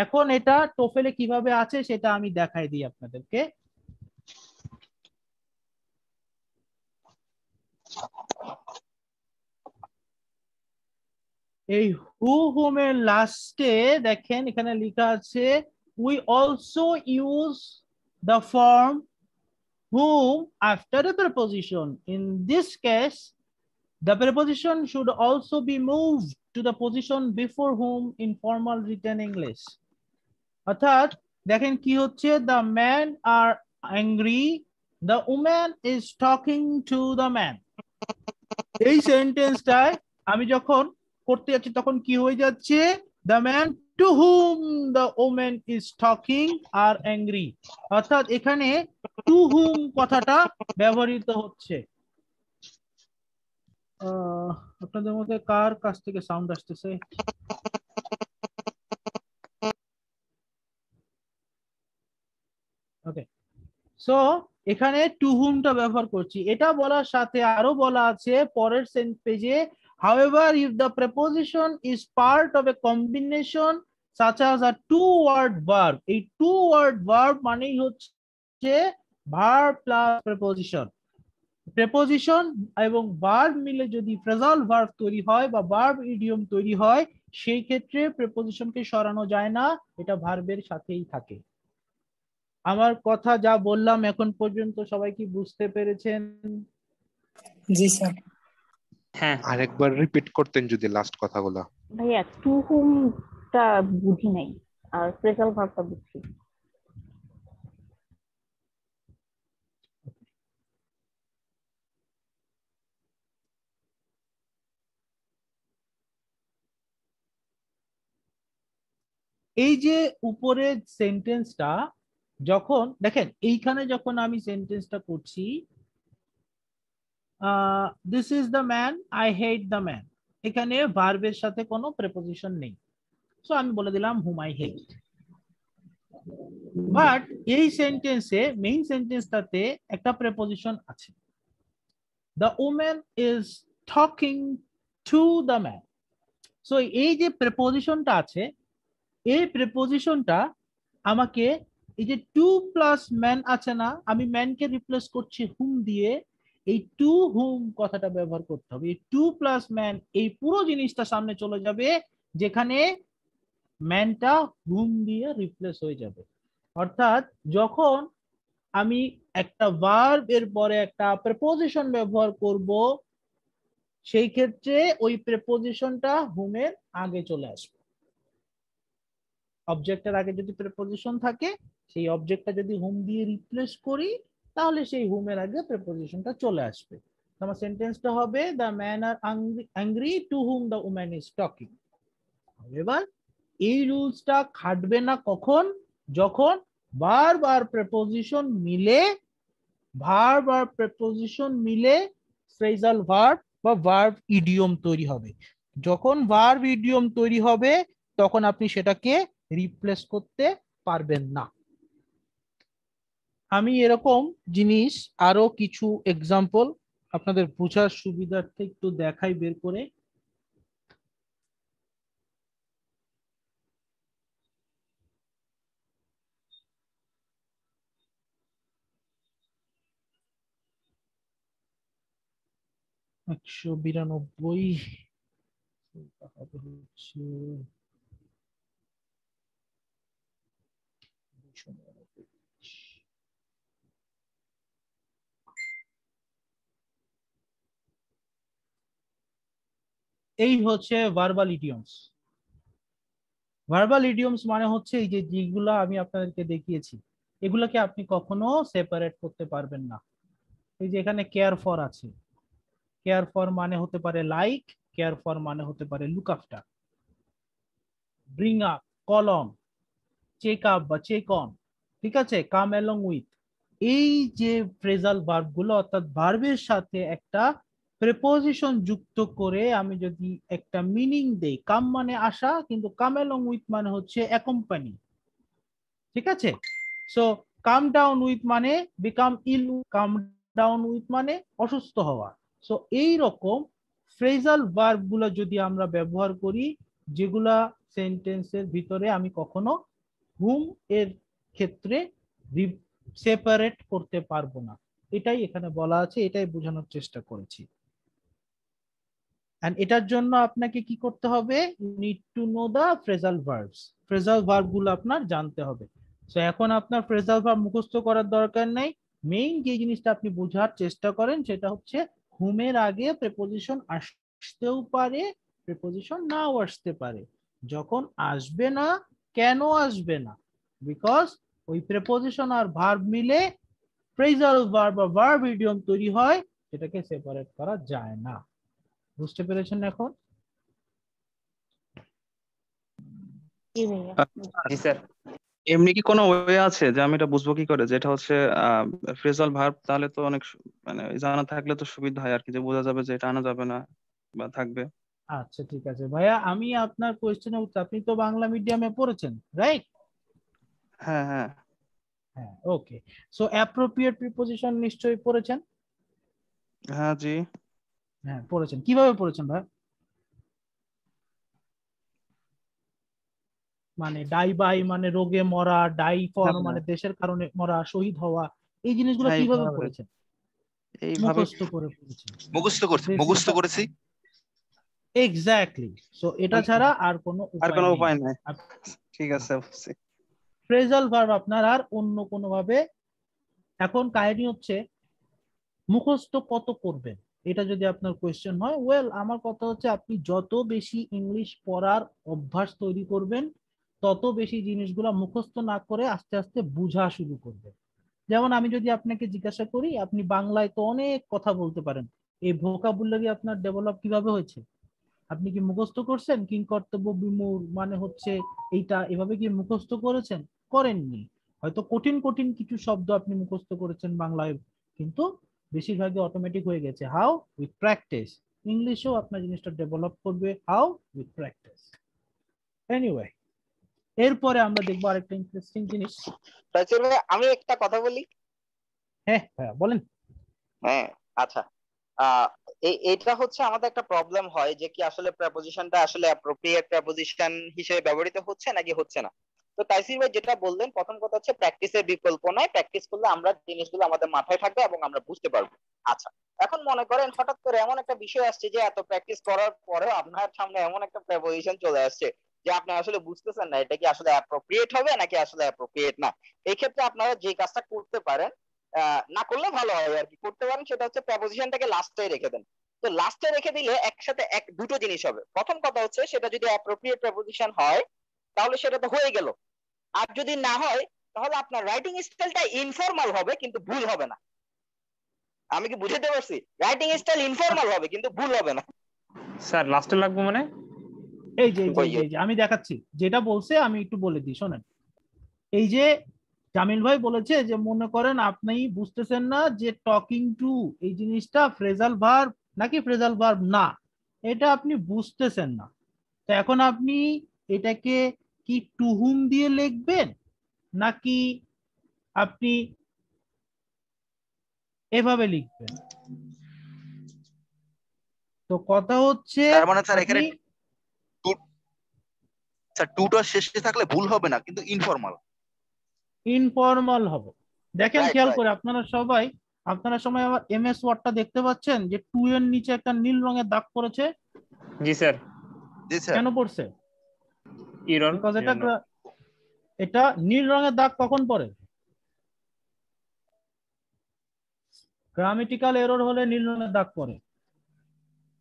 এখন এটা টোফেলে কিভাবে আছে সেটা আমি দেখাই দিই আপনাদেরকে। এই হু হুম এর লাস্টে দেখেন এখানে লেখা আছে we also use the form whom after the preposition. In this case, the preposition should also be moved to the position before whom in formal written English. অর্থাৎ দেখেন কি হচ্ছে, the men are angry, the woman is talking to the man. এই সেন্টেন্সটায় আমি যখন করতে যাচ্ছি তখন কি হয়ে যাচ্ছে, the man to whom the woman is talking are angry. অর্থাৎ এখানে to whom কথাটা ব্যবহৃত হচ্ছে। আপনাদের মধ্যে কার কাছ থেকে সাউন্ড আসতেছে? ওকে, সো এখানে টু হুমটা ব্যবহার করছি। এটা বলার সাথে আরো বলা আছে পরের পেজে, however if the preposition is part of a combination such as a two word verb, এই টু ওয়ার্ড ভার্ব মানেই হচ্ছে ভার্ব প্লাস প্রেপোজিশন। প্রেপোজিশন এবং ভার্ব মিলে যদি ফ্রেজাল ভার্ব তৈরি হয় বা ভার্ব ইডিয়ম তৈরি হয়, সেই ক্ষেত্রে প্রেপোজিশনকে সরানো যায় না, এটা ভার্বের সাথেই থাকে। আমার কথা যা বললাম এখন পর্যন্ত সবাই কি বুঝতে পেরেছেন? জি স্যার। হ্যাঁ, আরেকবার রিপিট করতেন যদি লাস্ট কথাগুলো। ভাইয়া টু হুমটা বুঝি নাই, আর ফ্রেজাল ভার্বটা বুঝছি। এই যে উপরের সেন্টেন্সটা যখন দেখেন, এইখানে যখন আমি সেন্টেন্সটা করছি, this is the man, I hate the man, এখানে ভার্বের সাথে কোনো প্রেপোজিশন নেই, সো আমি বলে দিলাম হুম আই হেট। বাট এই সেন্টেন্সে মেইন সেন্টেন্সটাতে একটা প্রেপোজিশন আছে, the woman is talking to the man. So এই যে প্রেপোজিশনটা আছে, এই প্রেপোজিশনটা আমাকে এই যে টু প্লাস ম্যান আছে না, আমি ম্যানকে রিপ্লেস করছি হুম দিয়ে, এই টু হুম কথাটা ব্যবহার করতে হবে। এই টু প্লাস ম্যান এই পুরো জিনিসটা সামনে চলে যাবে, যেখানে ম্যানটা হুম দিয়ে রিপ্লেস হয়ে যাবে। অর্থাৎ যখন আমি একটা ভার্ব এর পরে একটা প্রেপোজিশন ব্যবহার করব, সেই ক্ষেত্রে ওই প্রেপোজিশনটা হুমের আগে চলে আসবে। অবজেক্টের আগে যদি প্রেপোজিশন থাকে, সেই অবজেক্টটা যদি হুম দিয়ে রিপ্লেস করি, তাহলে সেই হুমের আগে প্রেপোজিশনটা চলে আসবে। আমার সেন্টেন্সটা হবে the man R angry to whom the woman is talking. এবার এই রুলসটা খাটবে না কখন, যখন ভার্ব আর প্রেপোজিশন মিলে, ভার্ব আর প্রেপোজিশন মিলে ফ্রেজাল ভার্ব বা ভার্ব ইডিয়ম তৈরি হবে। যখন ভার্ব ইডিয়ম তৈরি হবে তখন আপনি সেটাকে রিপ্লেস করতে পারবেন না। আমি এরকম জিনিস আরো কিছু এক্সাম্পল আপনাদের বোঝার সুবিধার্থে একটু দেখাই বের করে। একশো 92 হচ্ছে এই হচ্ছে ভার্বাল ইডিয়মস। ভার্বাল ইডিয়মস মানে হচ্ছে এই যে যেগুলো আমি আপনাদেরকে দেখিয়েছি, এগুলোকে আপনি কখনো সেপারেট করতে পারবেন না। এই যে এখানে কেয়ার ফর আছে, কেয়ার ফর মানে হতে পারে লাইক, কেয়ার ফর মানে হতে পারে look after, bring up, call on, check up বা চেক অন, ঠিক আছে, কাম অ্যালং উইথ। এই যে ফ্রেজাল ভার্ব গুলো, অর্থাৎ ভার্বের সাথে একটা প্রেপোজিশন যুক্ত করে আমি যদি একটা মিনিং দেই, কাম মানে আসা, কিন্তু কাম অ্যালং উইথ মানে হচ্ছে অ্যাকম্পানি, ঠিক আছে। সো কাম ডাউন উইথ মানে become ill, come down with মানে অসুস্থ হওয়া। সো এই রকম ফ্রেজাল ভার্ব গুলো যদি আমরা ব্যবহার করি, যেগুলা সেন্টেন্সের ভিতরে আমি কখনো হুম এর ক্ষেত্রে সেপারেট করতে পারবো না, এটাই এখানে বলা আছে, এটাই বোঝানোর চেষ্টা করেছি। এন্ড এটার জন্য আপনাকে কি করতে হবে, you need to know the phrasal verbs, phrasal verb গুলো আপনার জানতে হবে। সো এখন আপনার ফ্রেজাল ভার্ব মুখস্থ করার দরকার নাই, মেইন যে জিনিসটা আপনি বোঝার চেষ্টা করেন সেটা হচ্ছে হুমের আগে প্রিপোজিশন আসতেও পারে, প্রিপোজিশন নাও আসতে পারে। যখন আসবে না, কেন আসবে না? বিকজ ওই প্রিপোজিশন আর ভার্ব মিলে ফ্রেজাল ভার্ব বা ভার্ব ইডিয়ম তৈরি হয়, সেটাকে সেপারেট করা যায় না। বুঝতে পেরেছেন এখন? জি স্যার। এমনি কি কোনো ওয়ে আছে যে আমি এটা বুঝবো কি করে, যেটা হচ্ছে ফ্রেজাল ভার্ব? তাহলে তো অনেক মানে জানা থাকলে তো সুবিধা হয় আর কি, যে বোঝা যাবে যে এটা আনা যাবে না বা থাকবে। আচ্ছা ঠিক আছে ভাইয়া, আমি আপনার কোয়েশ্চেনের উত্তর, আপনি তো বাংলা মিডিয়ামে পড়েছেন রাইট? হ্যাঁ হ্যাঁ হ্যাঁ ওকে। সো অ্যাপ্রোপ্রিয়েট প্রিপোজিশন নিশ্চয়ই পড়েছেন? হ্যাঁ জি। হ্যাঁ পড়েছেন, কিভাবে পড়েছেন ভাই? মানে ডাই বাই মানে রোগে মরা, ডাই ফর হ্যাঁ মানে দেশের কারণে মরা, শহীদ হওয়া, এই জিনিসগুলো হ্যাঁ কিভাবে এইভাবে পড়েছেন? এইভাবে মুখস্থ করে পড়েছেন? মুখস্থ করেছি। এক্স্যাক্টলি। সো এটা ছাড়া আর কোনো আর উপায় কোনো নেই। উপায় নাই। ঠিক আছে বুঝছি। ফ্রেজাল ভার্ব আপনার আর অন্য কোনো ভাবে, এখন কাহিনী হচ্ছে মুখস্থ কত করবেন, এটা যদি আপনার কোয়েশ্চেন হয়, ওয়েল আমার কথা হচ্ছে আপনি যত বেশি ইংলিশ পড়ার অভ্যাস তৈরি করবেন, তত বেশি জিনিসগুলো মুখস্থ না করে আস্তে আস্তে বোঝা শুরু করবেন। যেমন আমি যদি আপনাকে জিজ্ঞাসা করি, আপনি বাংলায় তো অনেক কথা বলতে পারেন, এই ভোকাবুলারি আপনার ডেভেলপ কিভাবে হয়েছে? আপনি কি মুখস্থ করছেন? কিং কর্তব্য বিমূঢ় মানে হচ্ছে এইটা, এভাবে কি মুখস্থ করেছেন? করেননি। হয়তো কঠিন কঠিন কিছু শব্দ আপনি মুখস্থ করেছেন বাংলায়, কিন্তু বেশিরভাগই অটোমেটিক হয়ে গেছে। হাউ? With practice. ইংলিশেও আপনার জিনিসটা ডেভেলপ করবে, হাউ? With practice. এনিওয়ে, এরপরে আমরা দেখবো আরেকটা ইন্টারেস্টিং জিনিস। তাছাড়া ভাই আমি একটা কথা বলি। হ্যাঁ হ্যাঁ বলেন। হ্যাঁ আচ্ছা, এটা হচ্ছে আমাদের একটা প্রবলেম হয় যে কি আসলে প্রেপোজিশনটা আসলে অ্যাপ্রোপ্রিয়েট প্রেপোজিশন হিসেবে ব্যবহৃত হচ্ছে নাকি হচ্ছে না। তো তাইসির ভাই যেটা বললেন, প্রথম কথা হচ্ছে প্র্যাকটিসের বিকল্প নাই, প্র্যাকটিস করলে আমরা জিনিসগুলো আমাদের মাথায় থাকবে এবং আমরা বুঝতে পারবো। আচ্ছা, এখন মনে করেন হঠাৎ করে এমন একটা বিষয় আসছে যে এত প্র্যাকটিস করার পরেও আপনার সামনে এমন একটা প্রেপোজিশন চলে আসছে যে আপনি আসলে বুঝতেছেন না এটা কি আসলে অ্যাপ্রোপ্রিয়েট হবে নাকি আসলে অ্যাপ্রোপ্রিয়েট না। এই ক্ষেত্রে আপনারা যে কাজটা করতে পারেন, না করলে ভালো হয় আর কি, করতে পারেন সেটা হচ্ছে প্রেপোজিশনটাকে লাস্টে রেখে দেন। তো লাস্টে রেখে দিলে একসাথে দুটো জিনিস হবে। প্রথম কথা হচ্ছে সেটা যদি অ্যাপ্রোপ্রিয়েট প্রেপোজিশন হয় তাহলে সেটা তো হয়ে গেল, আর যদি না হয় তাহলে আপনার রাইটিং স্টাইলটা ইনফর্মাল হবে কিন্তু ভুল হবে না। আমি কি বুঝাতে পারছি? রাইটিং স্টাইল ইনফর্মাল হবে কিন্তু ভুল হবে না। স্যার লাস্টে লাগবে মানে? এই যে আমি দেখাচ্ছি যেটা বলছে, আমি একটু বলে দিই শোনেন। এই যে জামিল ভাই বলেছে যে মনে করেন আপনি বুঝতেছেন না যে টকিং টু এই জিনিসটা ফ্রেজাল ভার্ব নাকি ফ্রেজাল ভার্ব না, এটা আপনি বুঝতেছেন না। তো এখন আপনি এটাকে কি টু হুম দিয়ে লিখবেন নাকি আপনি এভাবে লিখবেন? তো কথা হচ্ছে তার মানে স্যার আপনি এখানে টুটা শেষে থাকলে ভুল হবে না কিন্তু ইনফর্মাল ইনফর্মাল হবে। দেখেন রাইট খেয়াল রাইট। করে আপনারা সবাই আমার এমএস ওয়ার্ডটা দেখতে পাচ্ছেন যে টু এর নিচে একটা নীল রঙের দাগ পড়েছে? জি স্যার। জি স্যার। কেন পড়ছে? ইরন বিকজ এটা নীল রঙের দাগ কখন পড়ে? গ্রামেটিক্যাল এরর হলে নীল রঙের দাগ পড়ে,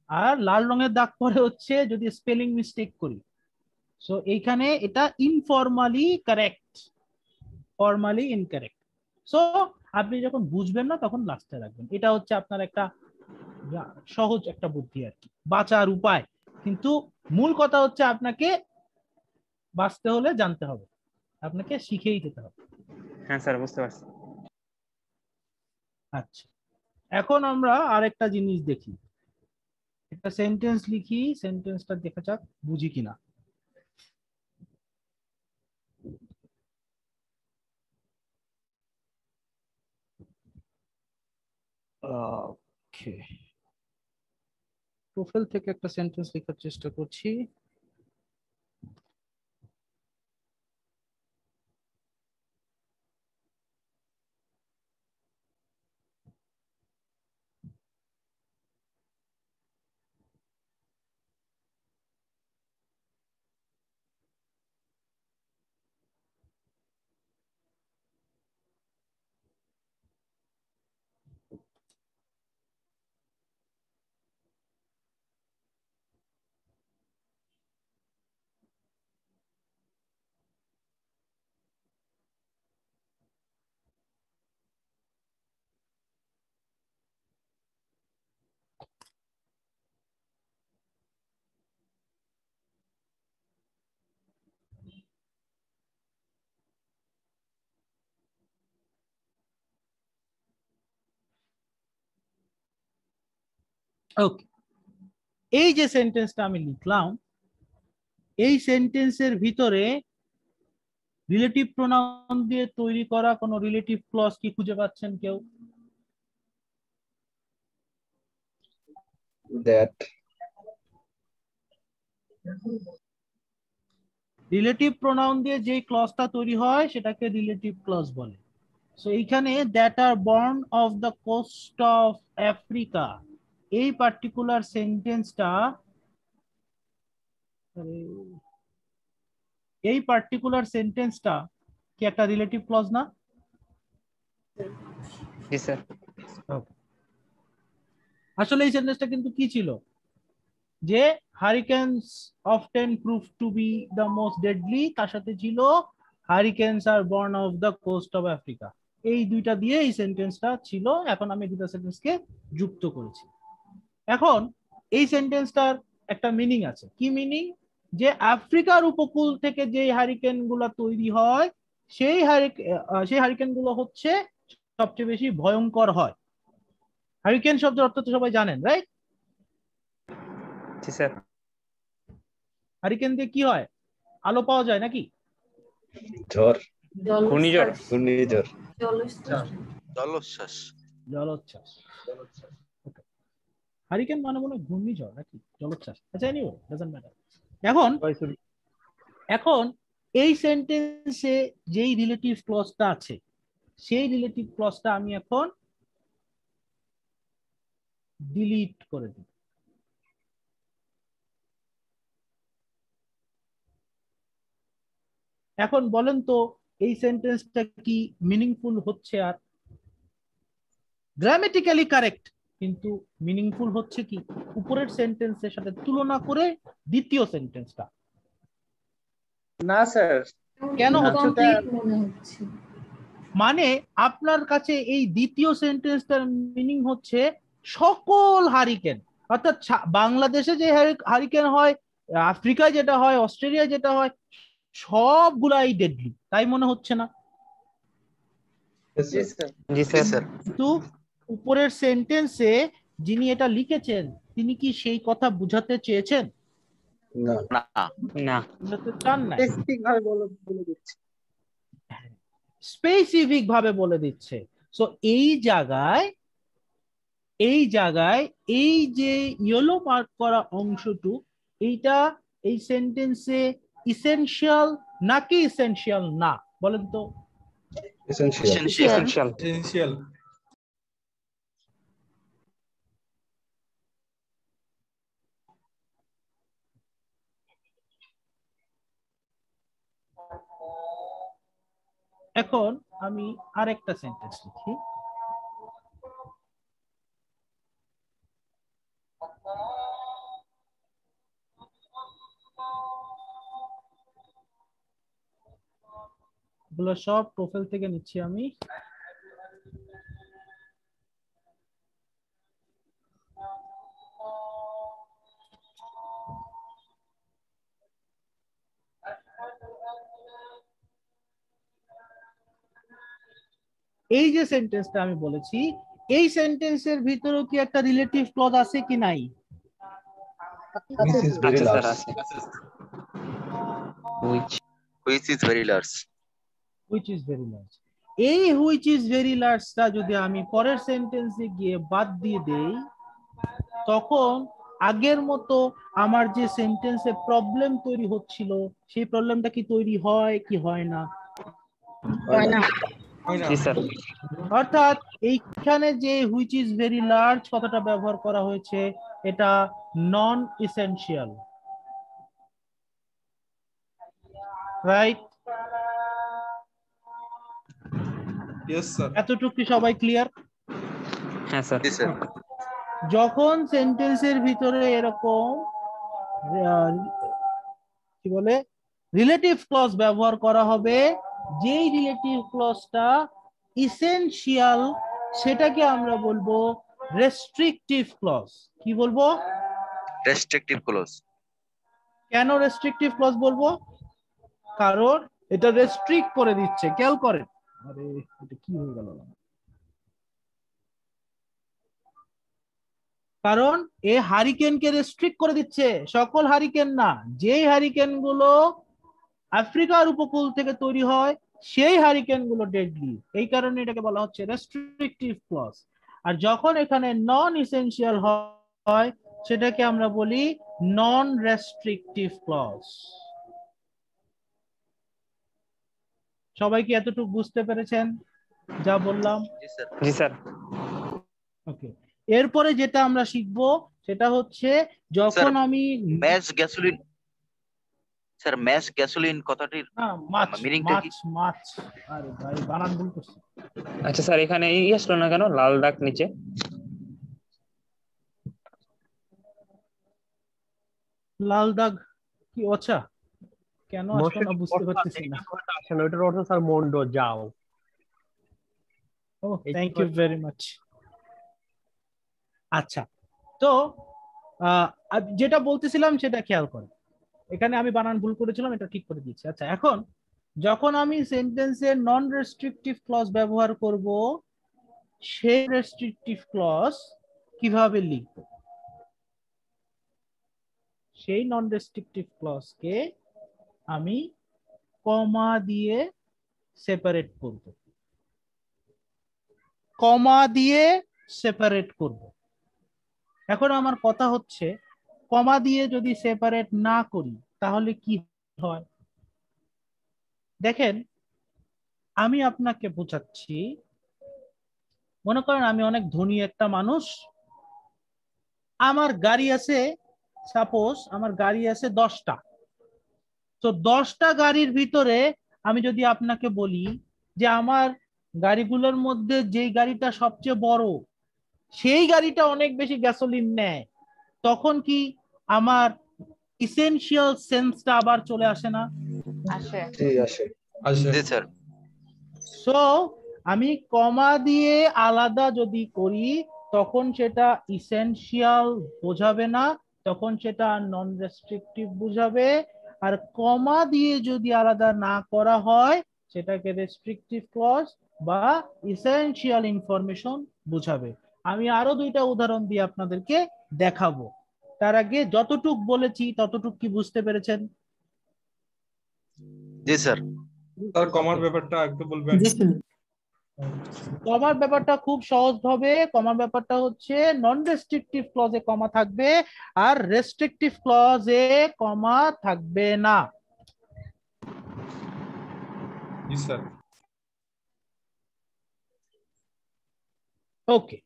আর লাল রঙের দাগ পড়ে হচ্ছে যদি স্পেলিং মিস্টেক করি। সো এইখানে এটা informally correct, formally incorrect. So আপনি যখন বুঝবেন না তখন লাস্টে রাখবেন। এটা হচ্ছে আপনার একটা সহজ একটা বুদ্ধি আর কি, বাঁচার উপায়। কিন্তু মূল কথা হচ্ছে আপনাকে বাঁচতে হলে জানতে হবে, আপনাকে শিখেই যেতে হবে। হ্যাঁ স্যার বুঝতে পারছি। আচ্ছা, এখন আমরা আরেকটা জিনিস দেখি, একটা সেন্টেন্স লিখি, সেন্টেন্সটা দেখা যাক বুঝি কিনা। ওকে, প্রোফাইল থেকে একটা সেন্টেন্স লেখার চেষ্টা করছি। ওকে, এই যে সেন্টেন্সটা আমি লিখলাম, এই সেন্টেন্সের ভিতরে রিলেটিভ প্রোনাউন দিয়ে তৈরি করা কোনো রিলেটিভ ক্লজ কি খুঁজে পাচ্ছেন কেউ? দ্যাট। রিলেটিভ প্রোনাউন দিয়ে যে ক্লজটা তৈরি হয় সেটাকে রিলেটিভ ক্লজ বলে। সো এইখানে that are born of the coast of Africa, এই পার্টিকুলার সেন্টেন্সটা, এই পার্টিকুলার সেন্টেন্সটা কি একটা রিলেটিভ ক্লজ না? জি স্যার। আসলে এই সেন্টেন্সটা কিন্তু কি ছিল, যে hurricanes often prove to be the most deadly, তার সাথে ছিল hurricanes are born of the coast of Africa. এই দুইটা দিয়ে এই সেন্টেন্সটা ছিল। এখন আমি দুটো সেন্টেন্সকে যুক্ত করেছি। এখন এই সেন্টেন্সটার একটা মিনিং আছে। কি মিনিং? যে আফ্রিকার উপকূল থেকে যে হারিকেন গুলা তৈরি হয় সেই হারিকেন গুলো হচ্ছে সবচেয়ে বেশি ভয়ঙ্কর হয়। হারিকেন শব্দের অর্থ তো সবাই জানেন, রাইট? জি স্যার। হারিকেন দিয়ে কি হয়? আলো পাওয়া যায় নাকি? ঝড়, ঘূর্ণিঝড়, ঘূর্ণিঝড়, জলোচ্ছ্বাস। জলোচ্ছ্বাস। হারিকেন মানে মনে হয় ঘূর্ণিঝড় নাকি জলোচ্ছ্বাস? আচ্ছা, এনিওয়ে ডাজন্ট ম্যাটার। এখন এই সেন্টেন্সে যেই রিলেটিভ ক্লজটা আছে সেই রিলেটিভ ক্লজটা আমি এখন ডিলিট করে দিই। এখন বলেন তো এই সেন্টেন্সটা কি মিনিংফুল হচ্ছে? আর গ্রামেটিক্যালি কারেক্ট, কিন্তু মিনিংফুল হচ্ছে কি উপরের সেন্টেন্সের সাথে তুলনা করে দ্বিতীয় সেন্টেন্সটা? না স্যার। কেন হচ্ছে? মানে আপনার কাছে এই দ্বিতীয় সেন্টেন্সটার মিনিং হচ্ছে সকল হারিকেন, অর্থাৎ বাংলাদেশে যে হারিকেন হয়, আফ্রিকায় যেটা হয়, অস্ট্রেলিয়ায় যেটা হয়, সবগুলাই ডেডলি, তাই মনে হচ্ছে না? জি স্যার। কিন্তু উপরের সেন্টেন্সে যিনি এটা লিখেছেন তিনি কি সেই কথা বুঝাতে চেয়েছেন? না না, বুঝাতে চান না, স্পেসিফিক ভাবে বলে দিচ্ছি। স্পেসিফিক ভাবে বলে দিচ্ছে। সো এই জায়গায় এই যে ইয়েলো মার্ক করা অংশটু, এইটা এই সেন্টেন্সে ইসেনশিয়াল নাকি ইসেনশিয়াল না বলেন তো? এসেনশিয়াল। এখন আমি আরেকটা সেন্টেন্স লিখি। এগুলো সব প্রোফাইল থেকে নিচ্ছি আমি। এই যে সেন্টেন্সটা আমি বলেছি, এই সেন্টেন্সের ভিতরে কি একটা রিলেটিভ ক্লজ আছে কি নাই? Which is very large. Which is very large. Which is very large. এই which is very large টা যদি আমি পরের সেন্টেন্সে গিয়ে বাদ দিয়ে দেই, তখন আগের মতো আমার যে সেন্টেন্সে প্রবলেম তৈরি হচ্ছিল সেই প্রবলেমটা কি তৈরি হয় কি হয় না? হয় না। জি স্যার। অর্থাৎ এইখানে যে হুইচ ইজ ভেরি লার্জ কথাটা ব্যবহার করা হয়েছে, এটা নন এসেনশিয়াল, রাইট? Yes sir. এতটুকু কি সবাই ক্লিয়ার? হ্যাঁ স্যার। যখন সেন্টেন্সের ভিতরে এরকম কি বলে রিলেটিভ ক্লজ ব্যবহার করা হবে, যেই রিলেটিভ ক্লজটা ইসেনশিয়াল সেটাকে আমরা বলবো রেস্ট্রিকটিভ ক্লজ। কি বলবো? Restrictive clause. কেন রেস্ট্রিকটিভ ক্লজ বলবো? কারণ এটা রেস্ট্রিক্ট করে দিচ্ছে। খেয়াল করেন, আরে এটা কি হয়ে গেল? কারণ এ হারিকেনকে রেস্ট্রিক্ট করে দিচ্ছে, সকল হারিকেন না, যেই হারিকেন গুলো আফ্রিকার উপকূল থেকে তৈরি হয় সেই হারিকেন গুলো ডেডলি, এই কারণে এটাকে বলা হচ্ছে রেস্ট্রিকটিভ ক্লজ। আর যখন এখানে নন এসেনশিয়াল হয় সেটাকে আমরা বলি নন রেস্ট্রিকটিভ ক্লজ। সবাই কি এতটুকু বুঝতে পেরেছেন যা বললাম? জি স্যার। ওকে, এরপরে যেটা আমরা শিখবো সেটা হচ্ছে যখন আমি match gasoline, sir match gasoline কথাটির মিনিংটা কি? মাছ, আরে ভাই বানান ভুল করছি। আচ্ছা স্যার, এখানে এই আসলো না কেন, লাল দাগ নিচে? লাল দাগ কি? আচ্ছা, কেন আসলো না বুঝতে পারতেছি না। আসলে ওটার অর্থ স্যার মন্ডো যাও। ও থ্যাংক ইউ ভেরি মাচ। আচ্ছা, তো যেটা বলতেছিলাম সেটা খেয়াল করো, এখানে আমি বানান ভুল করেছিলাম, এটা ঠিক করে দিয়েছি। আচ্ছা, এখন যখন আমি সেন্টেন্সে নন রেস্ট্রিকটিভ ক্লজ ব্যবহার করব, সেই রেস্ট্রিকটিভ ক্লজ কিভাবে লিখব? সেই নন রেস্ট্রিকটিভ ক্লজকে আমি কমা দিয়ে সেপারেট করব, কমা দিয়ে সেপারেট করব। এখন আমার কথা হচ্ছে, কমা দিয়ে যদি সেপারেট না করি তাহলে কি হয়? দেখেন, আমি আপনাকে বোঝাচ্ছি। মনে করেন আমি অনেক ধনী একটা মানুষ, আমার গাড়ি আছে, সাপোজ আমার গাড়ি আছে 10টা। তো 10টা গাড়ির ভিতরে আমি যদি আপনাকে বলি যে আমার গাড়িগুলোর মধ্যে যেই গাড়িটা সবচেয়ে বড় সেই গাড়িটা অনেক বেশি গ্যাসোলিন নেয়, তখন কি আমার ইসেনশিয়াল সেন্সটা আবার চলে আসে না? আসে। জি স্যার। সো আমি কমা দিয়ে আলাদা যদি করি তখন সেটা ইসেনশিয়াল বোঝাবে না, তখন সেটা নন রেস্ট্রিকটিভ বুঝাবে। আর কমা দিয়ে যদি আলাদা না করা হয় সেটাকে রেস্ট্রিকটিভ ক্লজ বা ইসেনশিয়াল ইনফরমেশন বুঝাবে। আমি আরো 2টা উদাহরণ দিয়ে আপনাদেরকে দেখাবো। তার আগে যতটুক বলেছি ততটুক কি বুঝতে পেরেছেন? জি স্যার। স্যার কমার ব্যাপারটা একটু বলবেন? কমার ব্যাপারটা খুব সহজ ভাবে, কমার ব্যাপারটা হচ্ছে নন রেস্ট্রিকটিভ ক্লজে কমা থাকবে আর রেস্ট্রিকটিভ ক্লজে কমা থাকবে না। জি স্যার। ওকে,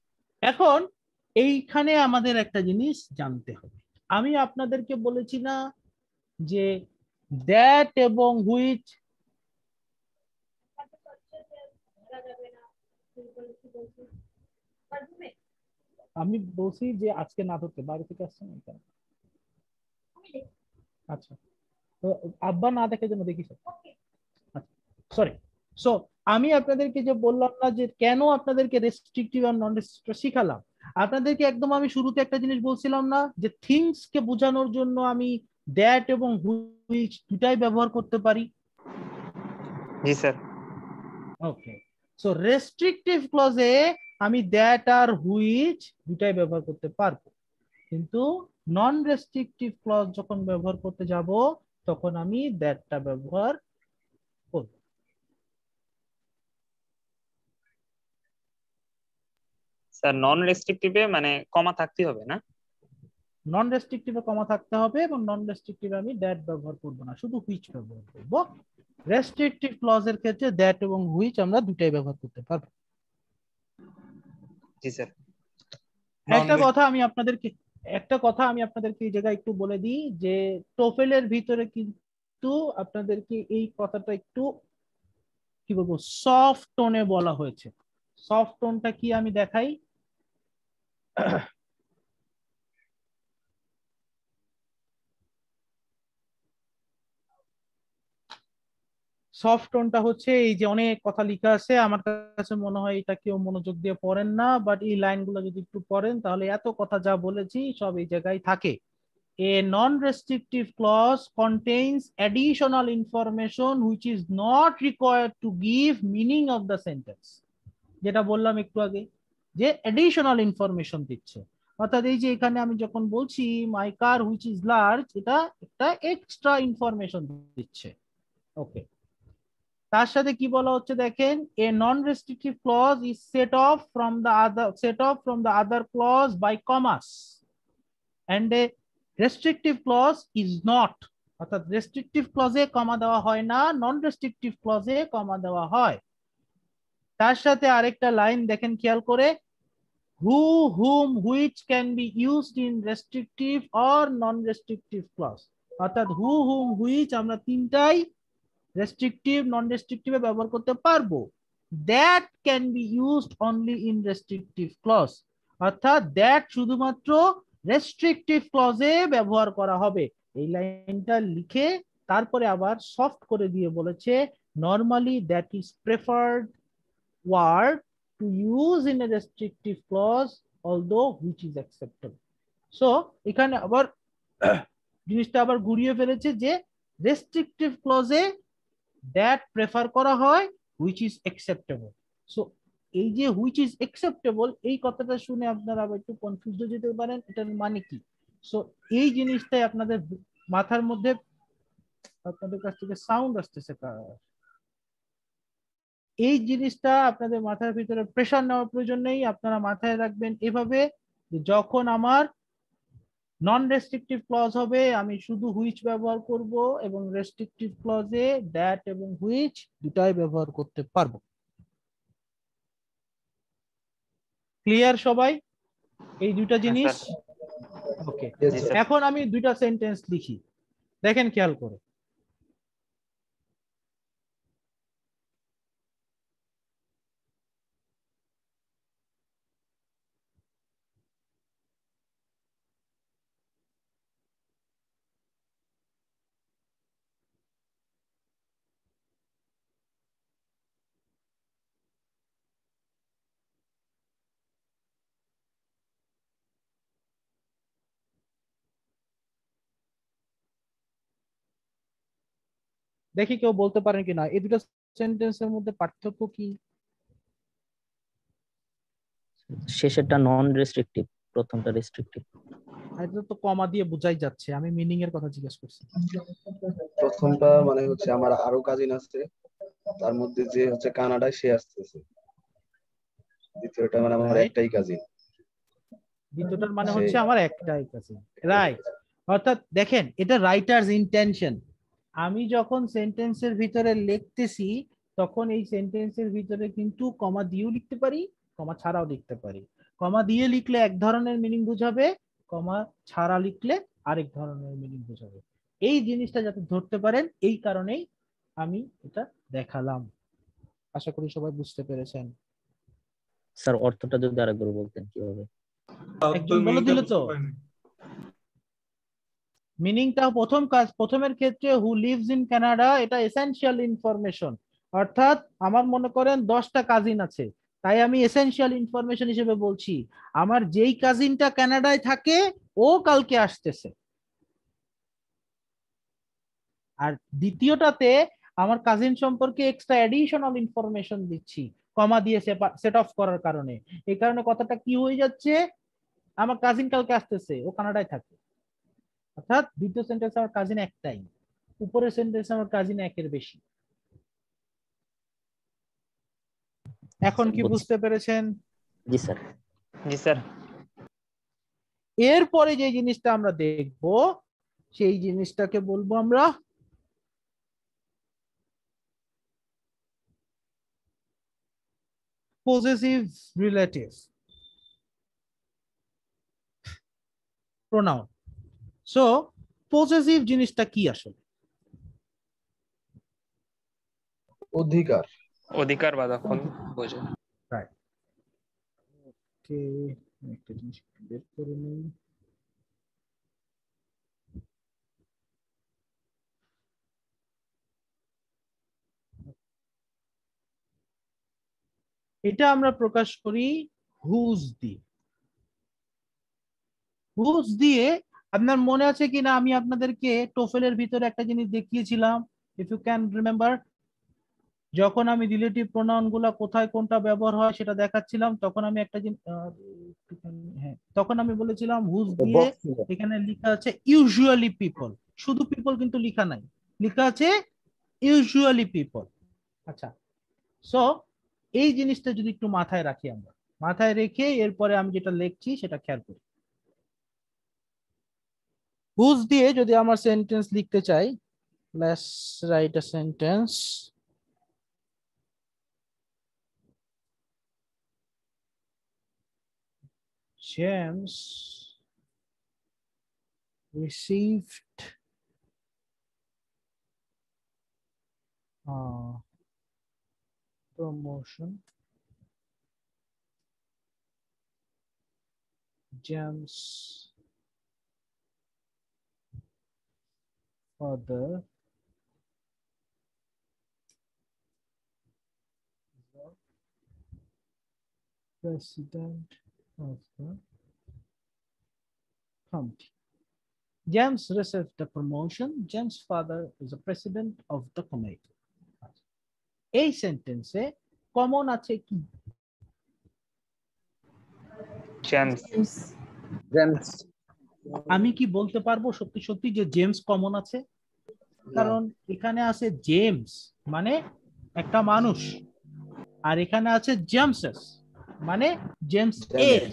এখন এইখানে আমাদের একটা জিনিস জানতে হবে। আমি আপনাদেরকে বলেছি না যে দ্যাট এবং হুইচ, আমি বলছি যে আজকে না ধরতে, বাইরে থেকে আসছে না এখানে। আচ্ছা, তো আব্বা না দেখে জন্য দেখি স্যার। আচ্ছা, সরি। সো আমি আপনাদেরকে যে বললাম না যে কেন আপনাদেরকে রেস্ট্রিকটিভ আর নন রেস্ট্রিকটিভ শিখালাম, আপনাদেরকে একদম আমি শুরুতে একটা জিনিস বলছিলাম না যে থিংস কে বোঝানোর জন্য আমি দ্যাট এবং হুইচ দুটাই ব্যবহার করতে পারি। জি স্যার। ওকে, সো রেস্ট্রিকটিভ ক্লজে আমি দ্যাট আর হুইচ দুটাই ব্যবহার করতে পারবো, কিন্তু নন রেস্ট্রিকটিভ ক্লজ যখন ব্যবহার করতে যাব তখন আমি দ্যাটটা ব্যবহার করব। স্যার নন রেস্ট্রিকটিভে মানে কমা থাকতে হবে না? নন রেস্ট্রিকটিভে কমা থাকতে হবে এবং নন রেস্ট্রিকটিভে আমি দ্যাট ব্যবহার করব না, শুধু হুইচ ব্যবহার করব। রেস্ট্রিকটিভ ক্লজের ক্ষেত্রে দ্যাট এবং হুইচ আমরা দুটাই ব্যবহার করতে পারবো। জি স্যার। একটা কথা আমি আপনাদেরকে এই জায়গায় একটু বলে দিই যে টোফেলের ভিতরে কিন্তু আপনাদেরকে এই কথাটা একটু কি বলবো সফট টোনে বলা হয়েছে। সফট টোনটা কি আমি দেখাই। সফট টোনটা হচ্ছে এই যে অনেক কথা লেখা আছে, আমার কাছে মনে হয় এটা কেউ মনোযোগ দিয়ে পড়েন না, বাট এই লাইনগুলো যদি একটু পড়েন তাহলে এত কথা যা বলেছি সব এই জায়গায় থাকে। A non-restrictive clause contains additional information which is not required to give meaning of the sentence. যেটা বললাম একটু আগে যে additional information দিচ্ছে, অর্থাৎ এই যে এখানে আমি যখন বলছি মাই কার হুইচ ইজ লার্জ, এটা একটা এক্সট্রা ইনফরমেশন দিচ্ছে। ওকে, তার সাথে কি বলা হচ্ছে দেখেন, a non restrictive clause is set off from the other clause by commas and a restrictive clause is not, অর্থাৎ রেস্ট্রিকটিভ ক্লজে কমা দেওয়া হয় না, নন রেস্ট্রিকটিভ ক্লজে কমা দেওয়া হয়। তার সাথে আরেকটা লাইন দেখেন খেয়াল করে, who, whom, which can be used in restrictive or non-restrictive clause, অর্থাৎ who, whom, which আমরা তিনটাই রেস্ট্রিকটিভ নন রেস্ট্রিকটিভ ব্যবহার করতে পারবো। that can be used only in restrictive clause, অর্থাৎ that শুধুমাত্র রেস্ট্রিকটিভ ক্লজে ব্যবহার করা হবে। এই লাইনটা লিখে তারপরে আবার সফট করে দিয়ে বলেছে normally that is preferred word to use in a restrictive clause although which is acceptable. So এখানে আবার জিনিসটা আবার ঘুরিয়ে ফেলেছে যে রেস্ট্রিকটিভ ক্লজে that প্রেফার করা হয় which is acceptable. So এই যে which is acceptable এই কথাটা শুনে আপনারা আবার একটু কনফিউজ হয়ে যেতে পারেন, এটার মানে কি। সো এই জিনিসটাই আপনাদের মাথার মধ্যে, আপনাদের কাছ থেকে সাউন্ড আসতেছে, এই জিনিসটা আপনাদের মাথার ভিতরে প্রেসার নেওয়ার প্রয়োজন নেই। আপনারা মাথায় রাখবেন এভাবে যে যখন আমার নন রেস্ট্রিকটিভ ক্লজ হবে আমি শুধু হুইচ ব্যবহার করব, এবং রেস্ট্রিকটিভ ক্লজে দ্যাট এবং হুইচ দুটাই ব্যবহার করতে পারবো। ক্লিয়ার সবাই এই দুটা জিনিস? ওকে, এখন আমি দুইটা সেন্টেন্স লিখি, দেখেন খেয়াল করে। দেখি কেউ বলতে পারেন কিনা এই দুটো সেন্টেন্সের মধ্যে পার্থক্য কি? শেষেরটা নন রেস্ট্রিকটিভ, প্রথমটা রেস্ট্রিকটিভ। এটা তো কমা দিয়ে বোঝাই যাচ্ছে, আমি মিনিং এর কথা জিজ্ঞেস করছি। প্রথমটা মানে হচ্ছে আমার আরো কাজিন আছে, তার মধ্যে যে হচ্ছে কানাডায় সে আসতেছে। দ্বিতীয়টা মানে আমার একটাই কাজিন। দ্বিতীয়টার মানে হচ্ছে আমার একটাই কাজিন, রাইট। অর্থাৎ দেখেন এটা রাইটার্স ইন্টেনশন। আমি যখন সেন্টেন্সের ভিতরে লিখতেছি তখন এই সেন্টেন্সের ভিতরে কিন্তু কমা দিয়েও লিখতে পারি, কমা ছাড়াও লিখতে পারি। কমা দিয়ে লিখলে এক ধরনের মিনিং বোঝাবে, কমা ছাড়া লিখলে আরেক ধরনের মিনিং বোঝাবে। এই জিনিসটা যাতে ধরতে পারেন এই কারণেই আমি এটা দেখালাম। আশা করি সবাই বুঝতে পেরেছেন। স্যার অর্থটা যদি আরেকবার বলতেন কিভাবে? একদম বলে দিল তো মিনিংটা। প্রথমের ক্ষেত্রে হু লিভস ইন কানাডা, এটা এসেনশিয়াল ইনফরমেশন, অর্থাৎ আমার মনে করেন 10টা কাজিন আছে, তাই আমি এসেনশিয়াল ইনফরমেশন হিসেবে বলছি আমার যেই কাজিনটা কানাডায় থাকে ও কালকে আসতেছে। আর দ্বিতীয়টাতে আমার কাজিন সম্পর্কে এক্সট্রা অ্যাডিশনাল ইনফরমেশন দিচ্ছি কমা দিয়ে সেট অফ করার কারণে। এই কারণে কথাটা কি হয়ে যাচ্ছে, আমার কাজিন কালকে আসতেছে, ও কানাডায় থাকে। অর্থাৎ দ্বিতীয় সেন্টেন্স আমার কাজিন একটাই, উপরের সেন্টেন্স আমার কাজিন একের বেশি। এখন কি বুঝতে পেরেছেন? জি স্যার। জি স্যার। এরপরে যে জিনিসটা আমরা দেখব সেই জিনিসটাকে বলবো আমরা possessive relative pronoun. So possessive জিনিসটা কি আসলে? অধিকার, অধিকার বা দখল বোঝে। রাইট। ওকে, একটা জিনিস বের করে নিই। এটা আমরা প্রকাশ করি হুজ দিয়ে। হুজ দিয়ে আপনার মনে আছে কিনা আমি আপনাদেরকে টোফেলের ভিতরে একটা জিনিস দেখিয়েছিলাম, ইফ ইউ ক্যান রিমেম্বার, যখন আমি রিলেটিভ প্রোনাউন গুলা কোথায় কোনটা ব্যবহার হয় সেটা দেখাচ্ছিলাম, তখন আমি একটা জিনিস হ্যাঁ, তখন আমি বলেছিলাম হুজ দিয়ে এখানে লেখা আছে ইউজুয়ালি পিপল, শুধু পিপল কিন্তু লেখা নাই, লেখা আছে ইউজুয়ালি পিপল। আচ্ছা, সো এই জিনিসটা যদি একটু মাথায় রাখি, আমরা মাথায় রেখে এরপরে আমি যেটা লিখছি সেটা খেয়াল করি। হুজ দিয়ে যদি আমার সেন্টেন্স লিখতে চাই, let's write a sentence. James received promotion. James' father president of the committee. James received the promotion. James' father is the president of the committee. এই সেন্টেন্সে কমন আছে কি? জেমস। জেমস। আমি কি বলতে পারবো সত্যি সত্যি যে জেমস কমন আছে? কারণ এখানে আছে জেমস মানে একটা মানুষ, আর এখানে আছে জেমসেস মানে জেমস এর।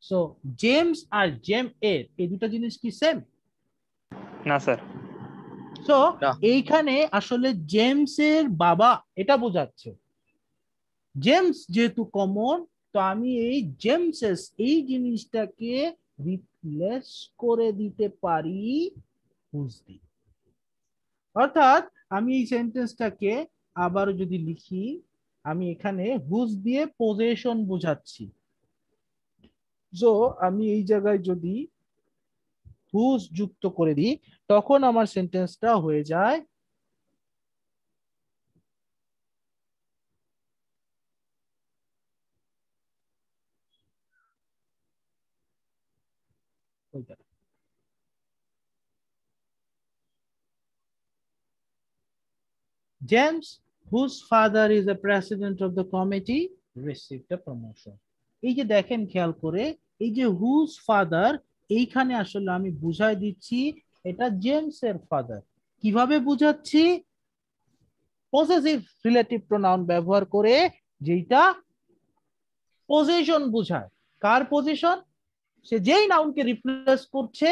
সো জেমস আর জেম এর এই দুটো জিনিস কি সেম? না স্যার। সো এইখানে আসলে জেমসের বাবা এটা বোঝাচ্ছে। জেমস যেহেতু কমন, তো আমি এই জেমসেস এই জিনিসটাকে রিপ্লেস করে দিতে পারি হুজ দিয়ে। অর্থাৎ আমি এই সেন্টেন্সটাকে আবার যদি লিখি, আমি এখানে হুজ দিয়ে পজেশন বোঝাচ্ছি। সো আমি এই জায়গায় যদি হুজ যুক্ত করে দিই, তখন আমার সেন্টেন্সটা হয়ে যায় James, whose father is the president of the committee, received a promotion. এই যে দেখেন খেয়াল করে, এই যে হুজ ফাদার, এইখানে আসলে আমি বুঝাই দিচ্ছি এটা জেমসের ফাদার। কিভাবে বুঝাচ্ছি? পজেসিভ রিলেটিভ প্রোনাউন ব্যবহার করে, যেটা পজিশন বোঝায়। কার পজিশন? সে যেই নাউনকে রিপ্লেস করছে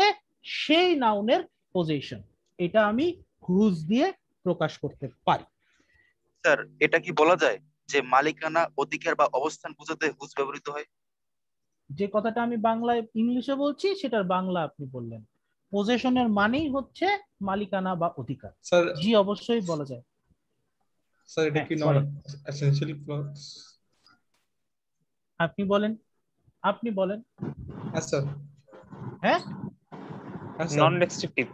সেই নাউনের পজিশন। এটা আমি হুজ দিয়ে প্রকাশ করতে পারি। স্যার, এটা কি বলা যায় যে মালিকানা, অধিকার বা অবস্থান বোঝাতে হুজ ব্যবহৃত হয়? যে কথাটা আমি বাংলায় ইংলিশে বলছি সেটার বাংলা আপনি বললেন। পজেশনের মানেই হচ্ছে মালিকানা বা অধিকার। স্যার জি অবশ্যই বলা যায়। স্যার এটা কি নন এসেনশিয়াল ক্লজ? আপনি বলেন, আপনি বলেন। হ্যাঁ স্যার। হ্যাঁ নন রেস্ট্রিকটিভ।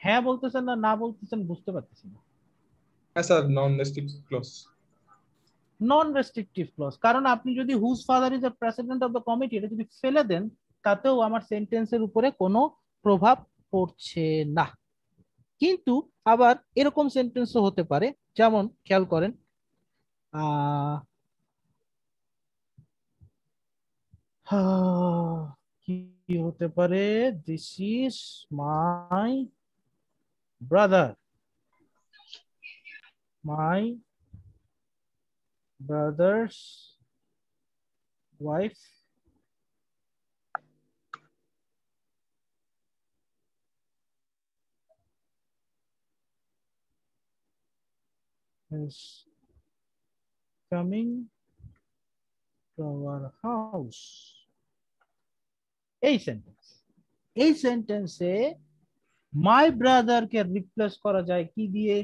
হ্যাঁ বলতেছেন না না বলতেছেন বুঝতে পারতেছি না। হ্যাঁ sir, non restrictive clause. Non restrictive clause, কারণ আপনি যদি whose father is the president of the committee এটা যদি ফেলে দেন, তাতেও আমার সেন্টেন্সের উপরে কোনো প্রভাব পড়ছে না। কিন্তু আবার এরকম সেন্টেন্সও হতে পারে, যেমন খেয়াল করেন কি হতে পারে, this is my brother, my brothers wife is coming to our house. এই সেন্টেন্সে মাই ব্রাদার কে রিপ্লেস করা যায় কি দিয়ে?